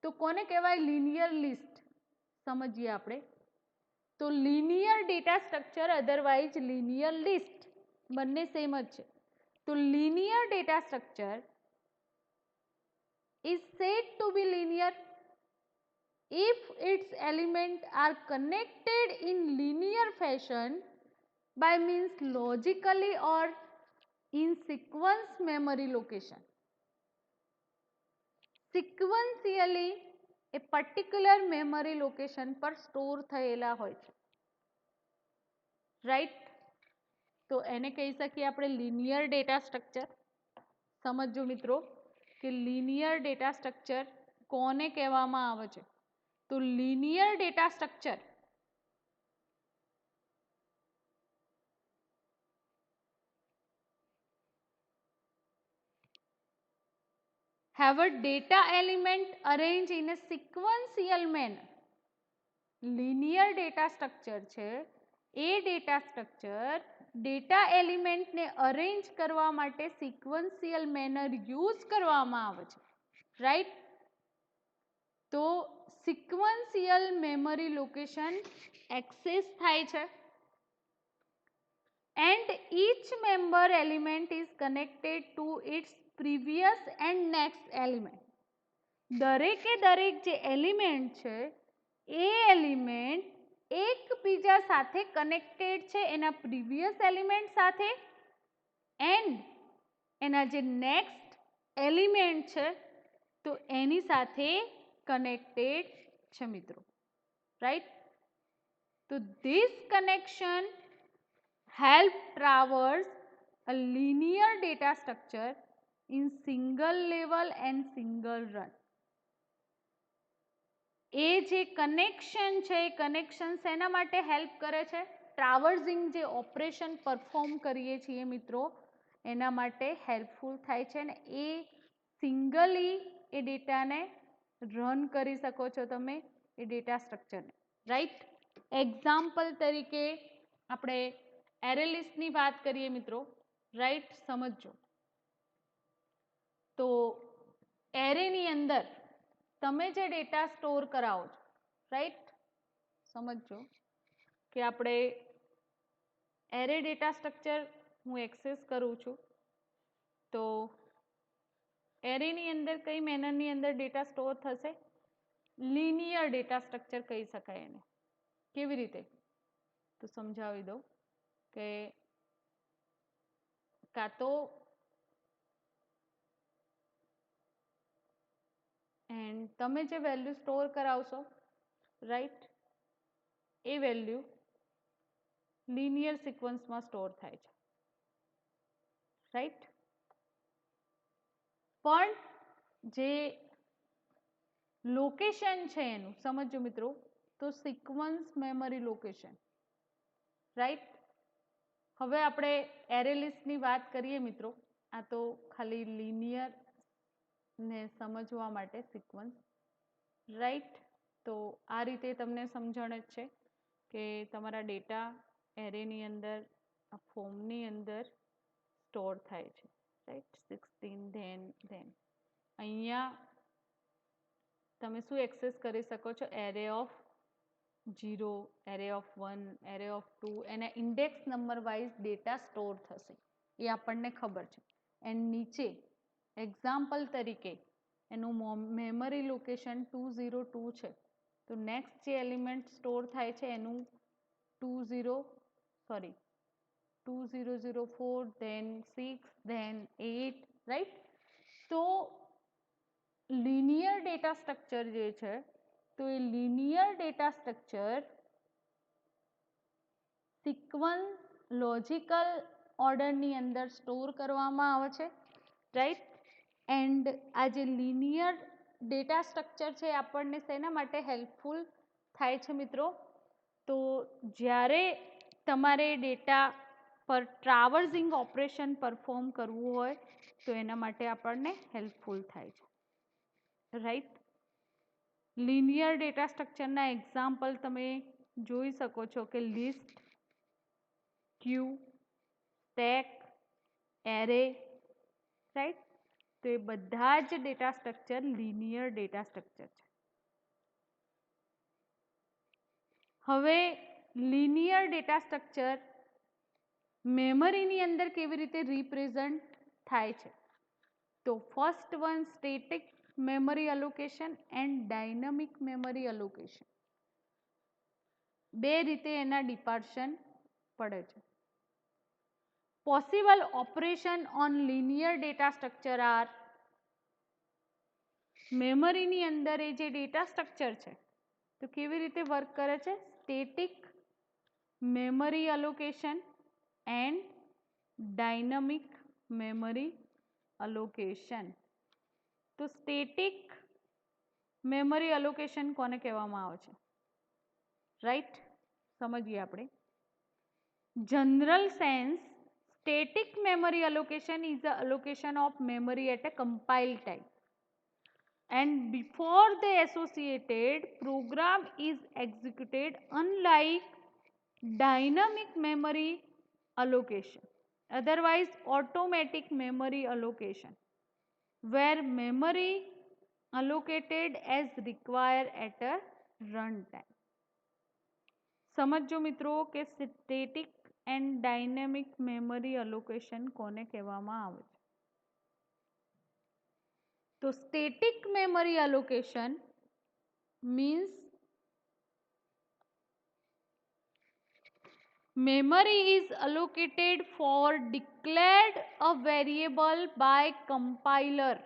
તો કોને કહેવાય લિનિયર લિસ્ટ? સમજીએ આપણે. તો linear data structure otherwise linear list બંને સેમ જ છે. તો linear data structure is said to be linear if its elements are connected in linear fashion by means logically or in sequence memory location. Sequentially A particular memory location પર store થયેલા હોય છે, right. તો એને કહી શકીએ આપણે linear data structure. સમજો મિત્રો કે લિનિયર ડેટા સ્ટ્રક્ચર કોને કહેવામાં આવે છે? તો linear data structure have a data element arranged in a sequential manner. Linear data structure છે એ ડેટા સ્ટ્રક્ચર ડેટા એલિમેન્ટને અરેન્જ કરવા માટે સિક્વન્શિયલ મેનર યુઝ કરવામાં આવે છે, રાઈટ. તો સિક્વન્શિયલ મેમરી લોકેશન એક્સેસ થાય છે and each member element is connected to its previous and next element. દરેકે દરેક જે એલિમેન્ટ છે એ એલિમેન્ટ એકબીજા સાથે કનેક્ટેડ છે એના પ્રીવિયસ એલિમેન્ટ સાથે એન્ડ એના જે નેક્સ્ટ એલિમેન્ટ છે તો એની સાથે કનેક્ટેડ છે મિત્રો, રાઈટ. તો this connection help traverse a linear data structure in single level and single run. એ જે કનેક્શન છે એ કનેક્શન શેના માટે હેલ્પ કરે છે? ટ્રાવર્સિંગ જે ઓપરેશન પરફોર્મ કરીએ છીએ મિત્રો એના માટે હેલ્પફુલ થાય છે ને એ સિંગલી એ ડેટાને રન કરી શકો છો તમે એ ડેટા સ્ટ્રક્ચરને, રાઈટ. એક્ઝામ્પલ તરીકે આપણે એરે લિસ્ટની વાત કરીએ મિત્રો, રાઈટ. સમજો તો એરેની અંદર તમે જે ડેટા સ્ટોર કરાવો છો, રાઈટ. સમજો કે આપણે એરે ડેટા સ્ટ્રક્ચર હું એક્સેસ કરું છું તો એરેની અંદર કઈ મેનરની અંદર ડેટા સ્ટોર થશે? લિનિયર ડેટા સ્ટ્રક્ચર કહી શકાય એને. કેવી રીતે? તો સમજાવી દઉં કે કાં તો એન્ડ તમે જે વેલ્યુ સ્ટોર કરાવશો, રાઈટ, એ વેલ્યુ લિનિયર સિક્વન્સમાં સ્ટોર થાય છે, રાઈટ. પણ જે લોકેશન છે એનું સમજો મિત્રો, તો સિક્વન્સ મેમરી લોકેશન, રાઈટ. હવે આપણે એરે લિસ્ટની વાત કરીએ મિત્રો, આ તો ખાલી લિનિયર ને સમજવા માટે સિક્વન્સ, રાઈટ. તો આ રીતે તમને સમજણ જ છે કે તમારા ડેટા એરેની અંદર આ ફોર્મની અંદર સ્ટોર થાય છે, રાઈટ. 16 ધેન અહીંયા તમે શું એક્સેસ કરી શકો છો? Array of 0, array of 1, array of 2, એના index number wise data store થશે એ આપણને ખબર છે. એન્ડ નીચે એક્ઝામ્પલ તરીકે એનું મેમરી લોકેશન 202 છે તો નેક્સ્ટ જે એલિમેન્ટ સ્ટોર થાય છે એનું 2004, ધેન 6, ધેન 8, રાઈટ. તો લિનિયર ડેટા સ્ટ્રક્ચર જે છે તો એ linear data structure sequence logical ઓર્ડરની અંદર સ્ટોર કરવામાં આવે છે, રાઈટ. એન્ડ આ જે લિનિયર ડેટા સ્ટ્રક્ચર છે આપણને શેના માટે હેલ્પફુલ થાય છે મિત્રો? તો જ્યારે તમારે ડેટા પર ટ્રાવર્સિંગ ઓપરેશન પરફોર્મ કરવું હોય તો એના માટે આપણને હેલ્પફુલ થાય છે, રાઈટ. લિનિયર ડેટા સ્ટ્રક્ચરના એક્ઝામ્પલ તમે જોઈ શકો છો કે લિસ્ટ, ક્યુ, સ્ટેક, એરે, રાઈટ. તો એ બધા જ data structure linear data structure છે. હવે લિનિયર ડેટા સ્ટ્રક્ચર મેમરીની અંદર કેવી રીતે રિપ્રેઝન્ટ થાય છે? તો first one static memory allocation and dynamic memory allocation. બે રીતે એના ડિપાર્શન પડે છે. Possible operation on linear data structure are, મેમરીની અંદર એ જે ડેટા સ્ટ્રક્ચર છે તો કેવી રીતે વર્ક કરે છે? Static memory allocation and dynamic memory allocation. તો સ્ટેટિક મેમરી અલોકેશન કોને કહેવામાં આવે છે? રાઈટ. સમજીએ આપણે. General sense static memory allocation is the allocation of memory at a compile time and before the associated program is executed, unlike dynamic memory allocation, otherwise automatic memory allocation, where memory allocated as required at a runtime. સમજો મિત્રો કે static and dynamic memory allocation કોને કહેવામાં આવે છે? તો static memory allocation means memory is allocated for declared a variable by compiler.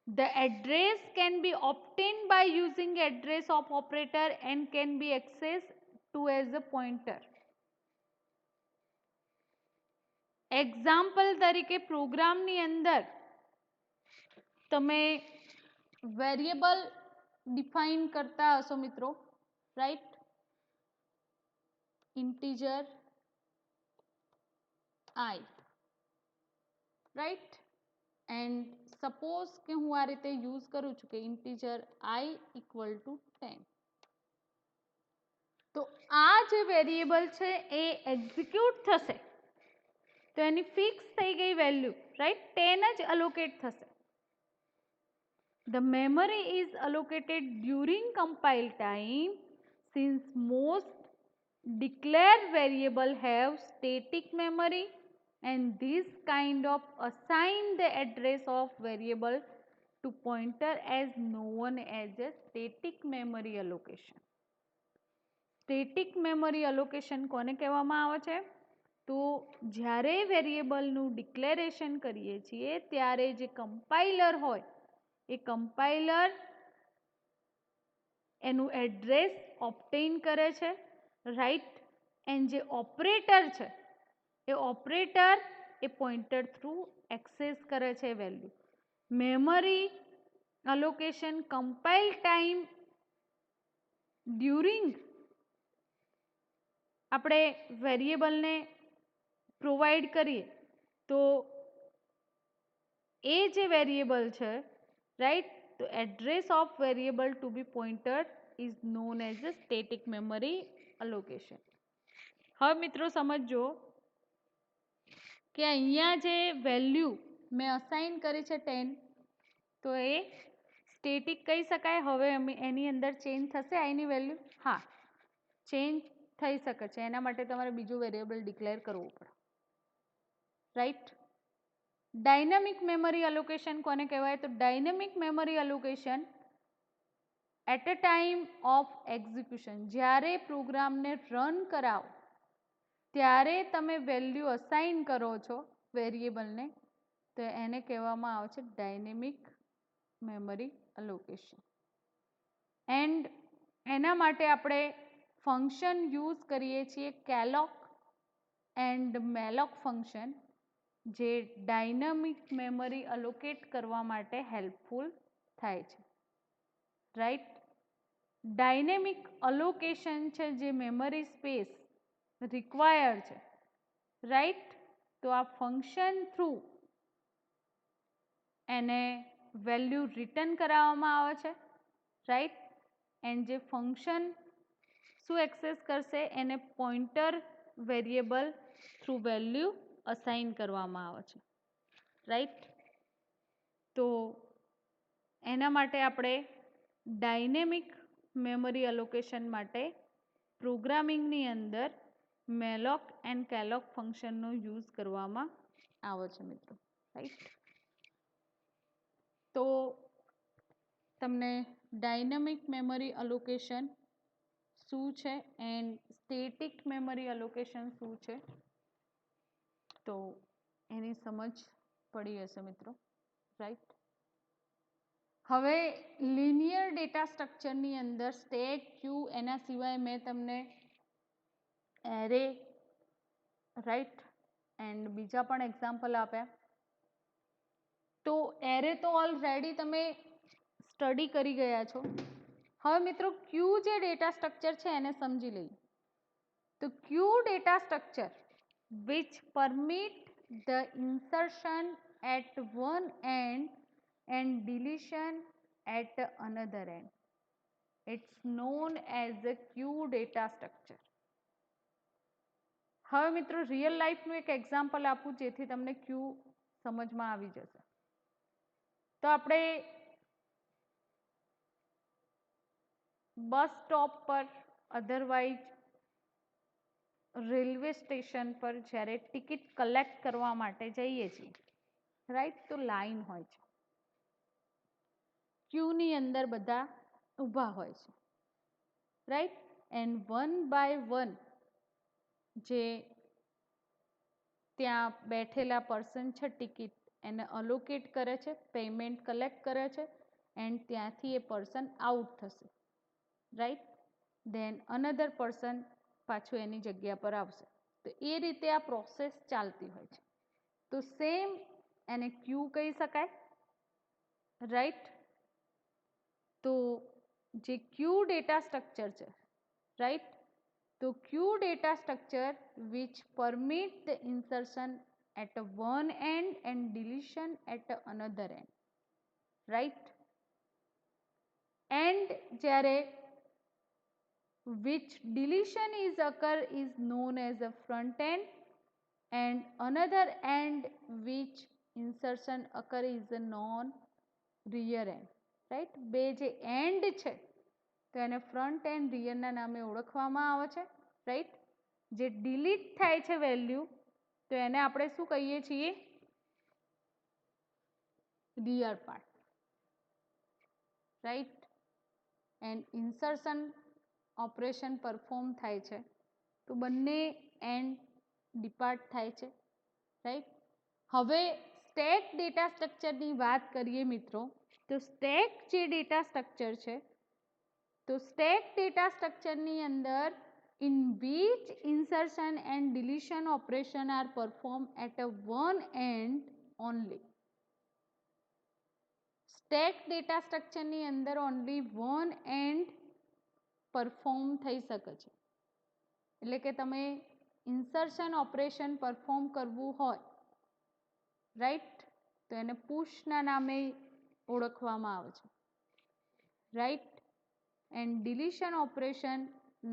The address can be obtained by using address of operator and can be accessed to as a pointer. Example તરીકે પ્રોગ્રામની અંદર તમે variable define કરતા હશો મિત્રો, right? Integer I, right? And suppose કે હું આ રીતે યુઝ કરું છું કે ઇન્ટીજર આઈ ઇક્વલ ટુ 10. તો આ જે વેરિયેબલ છે એ એક્ઝિક્યુટ થશે તો એની ફિક્સ થઈ ગઈ વેલ્યુ, રાઈટ? 10 જ અલોકેટ થશે. The memory is allocated during compile time since most declared variable have static memory and this kind of assign the address of variable to pointer as known as a static memory allocation. Static memory allocation કોને કહેવામાં આવે છે? તો જ્યારે વેરિયેબલનું declaration કરીએ છીએ ત્યારે જે કમ્પાઇલર હોય એ કમ્પાઇલર એનું એડ્રેસ ઓબ્ટેઇન કરે છે, રાઈટ? એન્ડ જે ઓપરેટર છે એ ઓપરેટર એ પોઇન્ટર થ્રુ એક્સેસ કરે છે value. Memory allocation compile time during આપણે વેરિયેબલને પ્રોવાઈડ કરીએ તો એ જે વેરિયેબલ છે, રાઈટ? તો address of variable to be pointed is known as a static memory allocation. હવે મિત્રો સમજો કે અહીંયા જે વેલ્યુ મેં અસાઇન કરી છે 10, તો એ સ્ટેટિક કહી શકાય. હવે એની અંદર ચેન્જ થશે આઈની વેલ્યુ? હા, ચેન્જ થઈ શકે છે. એના માટે તમારે બીજું વેરિયેબલ ડિક્લેર કરવું પડે, રાઈટ? ડાયનામિક મેમરી અલોકેશન કોને કહેવાય? તો dynamic memory allocation at a time of execution, જ્યારે પ્રોગ્રામને રન કરાવો ત્યારે તમે વેલ્યુ અસાઇન કરો છો વેરિયેબલને, તો એને કહેવામાં આવે છે ડાયનેમિક મેમરી અલોકેશન. એન્ડ એના માટે આપણે ફંક્શન યુઝ કરીએ છીએ કેલોક એન્ડ મેલોક ફંક્શન, જે ડાયનામિક મેમરી અલોકેટ કરવા માટે હેલ્પફુલ થાય છે, રાઈટ? ડાયનેમિક અલોકેશન છે જે મેમરી સ્પેસ રિક્વાયર્ડ છે, રાઈટ? તો આ ફંક્શન થ્રુ એને વેલ્યુ રિટર્ન કરાવવામાં આવે છે, રાઈટ? એન્ડ જે ફંક્શન શું એક્સેસ કરશે? એને pointer variable through value assign કરવામાં આવે છે, રાઈટ? તો એના માટે આપણે ડાયનેમિક મેમરી અલોકેશન માટે પ્રોગ્રામિંગની અંદર મેલોક એન્ડ કેલોક ફંક્શનનો યુઝ કરવામાં આવે છે મિત્રો, રાઈટ? તો તમને ડાયનેમિક મેમરી અલોકેશન શું છે એન્ડ સ્ટેટિક મેમરી અલોકેશન શું છે તો એની સમજ પડી હશે મિત્રો, રાઈટ? હવે લિનિયર ડેટા સ્ટ્રક્ચરની અંદર સ્ટેક, ક્યુ, એના સિવાય મેં તમને એરે, રાઈટ? એન્ડ બીજા પણ એક્ઝામ્પલ આપ્યા. તો એરે તો ઓલરેડી તમે સ્ટડી કરી ગયા છો. હવે મિત્રો ક્યુ જે ડેટા સ્ટ્રક્ચર છે એને સમજી લઈએ. તો queue data structure which permit the insertion at one end and deletion at another end. It's known as a queue data structure. હવે મિત્રો રિયલ લાઈફનું એક એક્ઝામ્પલ આપું જેથી તમને ક્યુ સમજમાં આવી જશે. તો આપણે બસ સ્ટોપ પર, અધરવાઇઝ રેલવે સ્ટેશન પર જ્યારે ટિકિટ કલેક્ટ કરવા માટે જઈએ છીએ, રાઈટ? તો લાઈન હોય છે, ક્યુની અંદર બધા ઊભા હોય છે, right? And one by one જે ત્યાં બેઠેલા પર્સન છે ટિકિટ એને અલોકેટ કરે છે, પેમેન્ટ કલેક્ટ કરે છે એન્ડ ત્યાંથી એ પર્સન આઉટ થશે, રાઈટ? ધેન અનધર પર્સન પાછું એની જગ્યા પર આવશે. તો એ રીતે આ પ્રોસેસ ચાલતી હોય છે. તો સેમ એને ક્યુ કહી શકાય, રાઈટ. તો જે ક્યુ ડેટા સ્ટ્રક્ચર છે, રાઈટ, તો queue data structure which permit the insertion at one end and deletion at another end, right. And જ્યારે which deletion is occur is known as a front end and another end which insertion occur is a non rear end, right. બે જે end છે તો એને front and rear ના નામે ઓળખવામાં આવે છે, રાઈટ. જે ડિલીટ થાય છે વેલ્યુ તો એને આપણે શું કહીએ છીએ? Rear part, right. And insertion operation perform થાય છે તો બંને એન્ડ ડિપાર્ટ થાય છે, રાઈટ. હવે સ્ટેક ડેટા સ્ટ્રક્ચરની વાત કરીએ મિત્રો, તો સ્ટેક જે ડેટા સ્ટ્રક્ચર છે, તો સ્ટેક ડેટા સ્ટ્રક્ચરની અંદર in which insertion and deletion operation are performed at a one end only. Stack data સ્ટ્રક્ચરની અંદર ઓનલી વન એન્ડ પરફોર્મ થઈ શકે છે. એટલે કે તમે ઇન્સર્શન ઓપરેશન પરફોર્મ કરવું હોય, રાઈટ, તો એને પુશના નામે ઓળખવામાં આવે છે, રાઈટ. એન્ડ ડિલીશન ઓપરેશન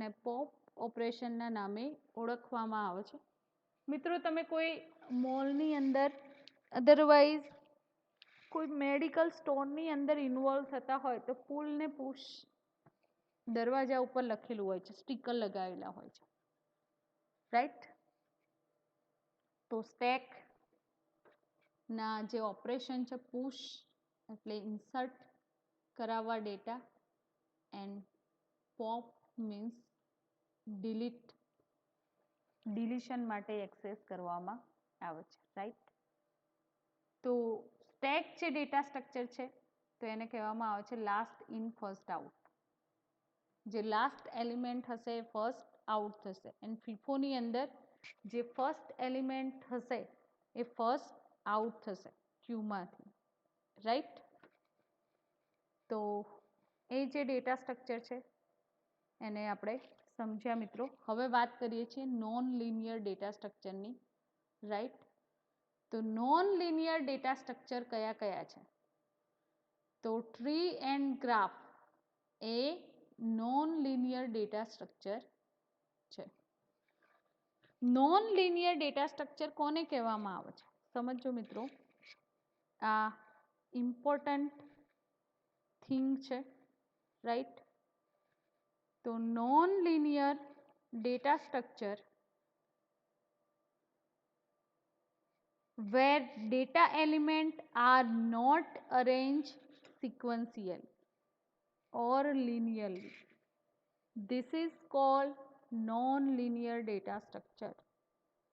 ને પોપ ઓપરેશનના નામે ઓળખવામાં આવે છે. મિત્રો તમે કોઈ મોલની અંદર અધરવાઇઝ કોઈ મેડિકલ સ્ટોરની અંદર ઇન્વોલ્વ થતા હોય તો પુલ ને પુશ દરવાજા ઉપર લખેલું હોય છે, સ્ટીકર લગાવેલા હોય છે, રાઈટ. તો સ્ટેક ના જે ઓપરેશન છે, પુશ એટલે ઇન્સર્ટ કરાવવા ડેટા એન્ડ પોપ મીન્સ ડિલીશન માટે એક્સેસ કરવામાં આવે છે, રાઈટ. તો સ્ટેક જે ડેટા સ્ટ્રક્ચર છે તો એને કહેવામાં આવે છે લાસ્ટ ઇન ફર્સ્ટ આઉટ. જે લાસ્ટ એલિમેન્ટ હશે એ ફર્સ્ટ આઉટ થશે એન્ડ ફીફોની અંદર જે ફર્સ્ટ એલિમેન્ટ હશે એ ફર્સ્ટ આઉટ થશે ક્યુમાંથી, રાઈટ. તો એ જે ડેટા સ્ટ્રક્ચર છે એને આપણે સમજ્યા મિત્રો. હવે વાત કરીએ છીએ નોન લિનિયર ડેટા સ્ટ્રક્ચરની, રાઈટ. તો નોન લિનિયર ડેટા સ્ટ્રક્ચર કયા કયા છે? તો tree and graph A non linear data structure છે. નોન લિનિયર ડેટા સ્ટ્રક્ચર કોને કહેવામાં આવે છે? સમજો મિત્રો, આ ઇમ્પોર્ટન્ટ થિંગ છે, રાઈટ. તો non linear data structure where data elements are not arranged sequentially or linearly. This is called non-linear data structure.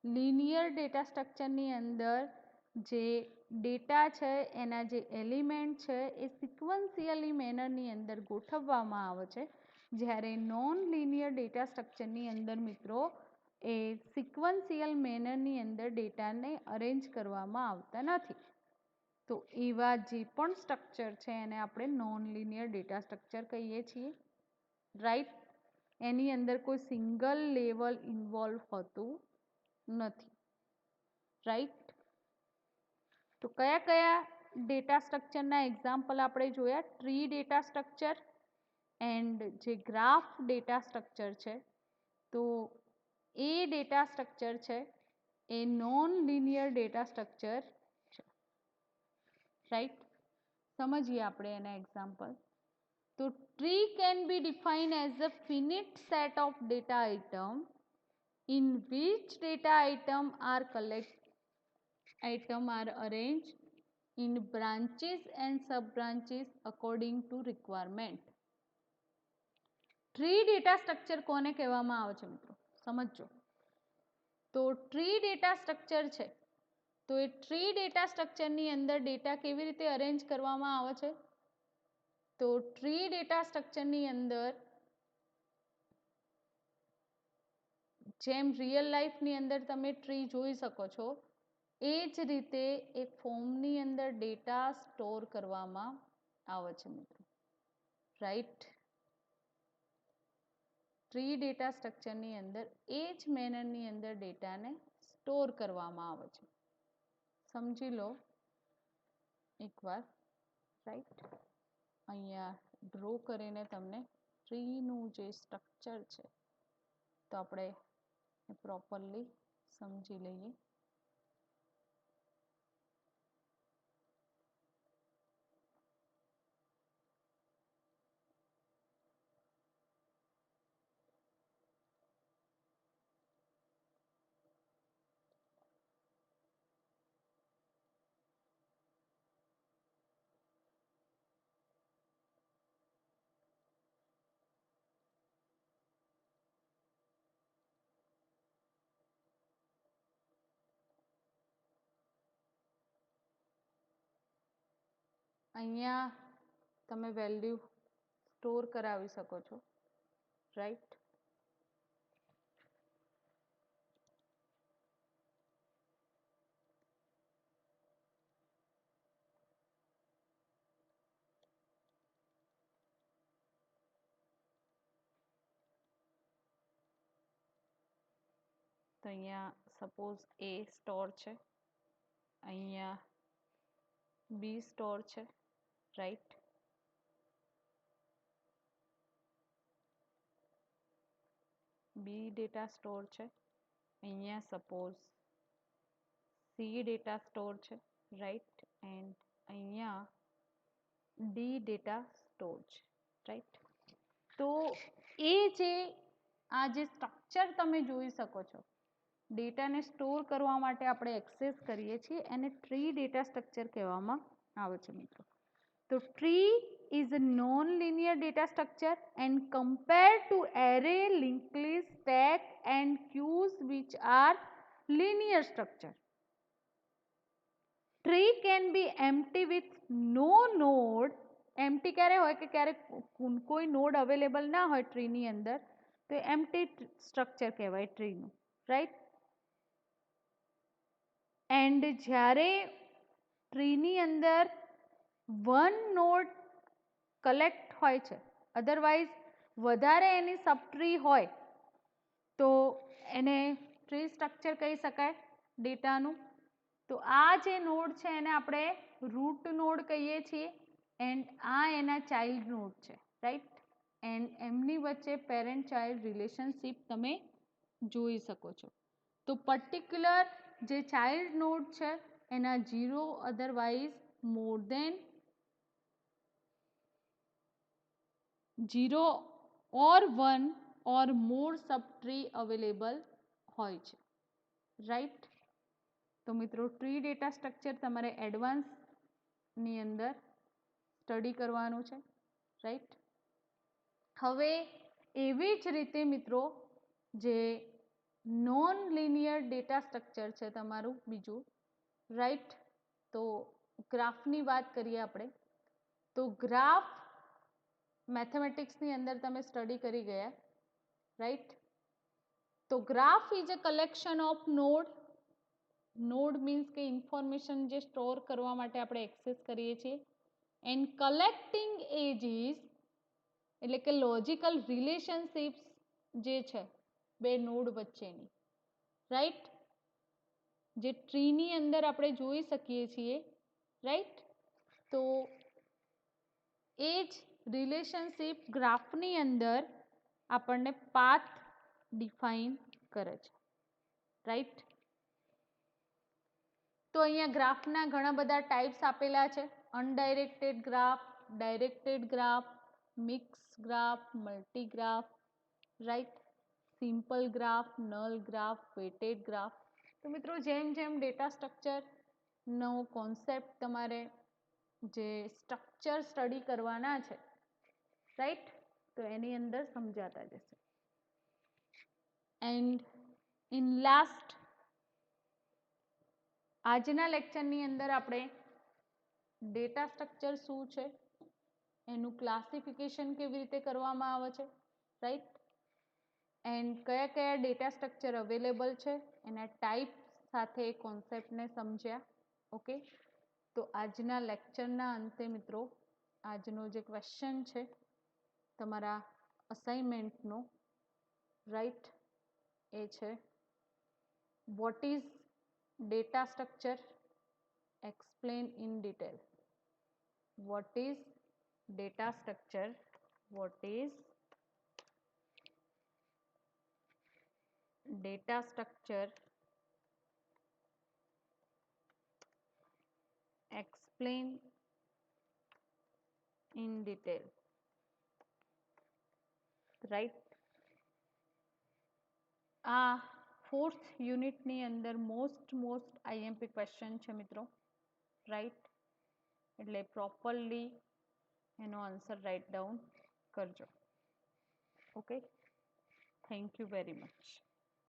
Linear data structure ની અંદર જે ડેટા છે એના જે એલિમેન્ટ છે એ સિક્વન્શિયલી મેનરની અંદર ગોઠવવામાં આવે છે, જ્યારે નોન લિનિયર ડેટા સ્ટ્રક્ચરની અંદર મિત્રો એ સિક્વન્શિયલ મેનરની અંદર ડેટાને અરેન્જ કરવામાં આવતા નથી. તો એવા જે પણ સ્ટ્રક્ચર છે એને આપણે નોન લિનિયર ડેટા સ્ટ્રક્ચર કહીએ છીએ, રાઈટ. એની અંદર કોઈ સિંગલ લેવલ ઇન્વોલ્વ હોતું નથી, રાઈટ. તો કયા કયા ડેટા સ્ટ્રક્ચરના એક્ઝામ્પલ આપણે જોયા? ટ્રી ડેટા સ્ટ્રક્ચર એન્ડ જે ગ્રાફ ડેટા સ્ટ્રક્ચર છે, તો એ ડેટા સ્ટ્રક્ચર છે એ નોન લિનિયર ડેટા સ્ટ્રક્ચર છે, રાઈટ. સમજીએ આપણે એના એક્ઝામ્પલ. તો tree can be defined as a finite set of data item in which data item are arranged in branches and sub branches according to requirement. Tree data structure કોને કહેવામાં આવે છે મિત્રો? સમજો. તો ટ્રી ડેટા સ્ટ્રક્ચર છે તો એ tree data સ્ટ્રક્ચરની અંદર ડેટા કેવી રીતે અરેન્જ કરવામાં આવે છે? તો ટ્રી ડેટા સ્ટ્રક્ચરની અંદર જેમ રિયલ લાઈફની અંદર તમે ટ્રી જોઈ શકો છો એ જ રીતે એક ફોર્મની અંદર ડેટા સ્ટોર કરવામાં આવે છે મિત્રો, રાઈટ. ટ્રી ડેટા સ્ટ્રક્ચરની અંદર એ જ મેનરની અંદર ડેટાને સ્ટોર કરવામાં આવે છે. સમજી લો એકવાર, રાઈટ. અહીંયા ડ્રો કરીને તમને ટ્રીનું જે સ્ટ્રક્ચર છે તો આપણે પ્રોપરલી સમજી લઈએ. અહીંયા તમે વેલ્યુ સ્ટોર કરાવી શકો છો, રાઈટ. તો અહીંયા સપોઝ એ સ્ટોર છે, અહીંયા બી સ્ટોર છે, રાઈટ. બી ડેટા સ્ટોર છે, અહીંયા સપોઝ સી ડેટા સ્ટોર છે, રાઈટ. એન્ડ અહીંયા ડી ડેટા સ્ટોર છે, રાઈટ. તો એ જે આ જે સ્ટ્રક્ચર તમે જોઈ શકો છો, ડેટાને સ્ટોર કરવા માટે આપણે એક્સેસ કરીએ છીએ એને ટ્રી ડેટા સ્ટ્રક્ચર કહેવામાં આવે છે મિત્રો. તો tree is a non-linear data structure and compared to array, linked list, stack and queues which are linear structure. Tree can be empty with no node. empty ક્યારે હોય કે ક્યારે કોઈ નોડ અવેલેબલ ના હોય ટ્રીની અંદર, તો empty સ્ટ્રક્ચર કહેવાય ટ્રીનું, રાઈટ. એન્ડ જ્યારે ટ્રીની અંદર વન નોડ કલેક્ટ હોય છે, અધરવાઇઝ વધારે એની સબ ટ્રી હોય તો એને ટ્રી સ્ટ્રક્ચર કહી શકાય ડેટાનું. તો આ જે નોડ છે એને આપણે રૂટ નોડ કહીએ છીએ એન્ડ આ એના ચાઇલ્ડ નોડ છે, રાઈટ. એન્ડ એમની વચ્ચે પેરેન્ટ ચાઇલ્ડ રિલેશનશિપ તમે જોઈ શકો છો. તો પર્ટિક્યુલર જે ચાઇલ્ડ નોડ છે એના 0 otherwise more than 0 or 1 or more sub tree available હોય છે, રાઈટ. તો મિત્રો ટ્રી ડેટા સ્ટ્રક્ચર તમારે એડવાન્સની અંદર સ્ટડી કરવાનું છે, રાઈટ. હવે એવી જ રીતે મિત્રો જે નોન લિનિયર ડેટા સ્ટ્રક્ચર છે તમારું બીજું, રાઈટ. તો ગ્રાફની વાત કરીએ આપણે, તો ગ્રાફ મેથેમેટિક્સની અંદર તમે સ્ટડી કરી ગયા, રાઈટ. તો graph is a collection of node. Node means કે ઇન્ફોર્મેશન જે સ્ટોર કરવા માટે આપણે એક્સેસ કરીએ છીએ. એન્ડ કલેક્ટિંગ એજીસ એટલે કે લોજિકલ રિલેશનશિપ્સ જે છે બે નોડ વચ્ચેની, રાઈટ. જે ટ્રીની અંદર આપણે જોઈ શકીએ છીએ, રાઈટ. તો એ જ રિલેશનશિપ ગ્રાફની અંદર આપણને પાથ ડિફાઇન કરે છે, રાઈટ. તો અહીંયા ગ્રાફના ઘણા બધા ટાઈપ્સ આપેલા છે. Undirected graph, directed graph, mix graph, multigraph, right. Simple graph, null graph, weighted graph. તો મિત્રો જેમ જેમ ડેટા સ્ટ્રક્ચરનો કોન્સેપ્ટ તમારે જે સ્ટ્રક્ચર સ્ટડી કરવાના છે, રાઈટ, તો એની અંદર સમજાતા જશે. એન્ડ ઇન લાસ્ટ આજના લેક્ચરની અંદર આપણે ડેટા સ્ટ્રક્ચર શું છે, એનું ક્લાસિફિકેશન કેવી રીતે કરવામાં આવે છે, રાઈટ. એન્ડ કયા કયા ડેટા સ્ટ્રક્ચર અવેલેબલ છે એના ટાઈપ સાથે કોન્સેપ્ટને સમજ્યા. ઓકે, તો આજના લેક્ચરના અંતે મિત્રો આજનો જે ક્વેશ્ચન છે તમારા અસાઇનમેન્ટનો, રાઈટ, એ છે what is data structure, explain in detail. Vote is data structure, vote is data structure, explain in detail, right. આ 4th યુનિટની અંદર મોસ્ટ આઈએમપી ક્વેશ્ચન છે મિત્રો, રાઈટ. એટલે પ્રોપરલી એનો આન્સર રાઇટ ડાઉન કરજો. Okay, thank you very much.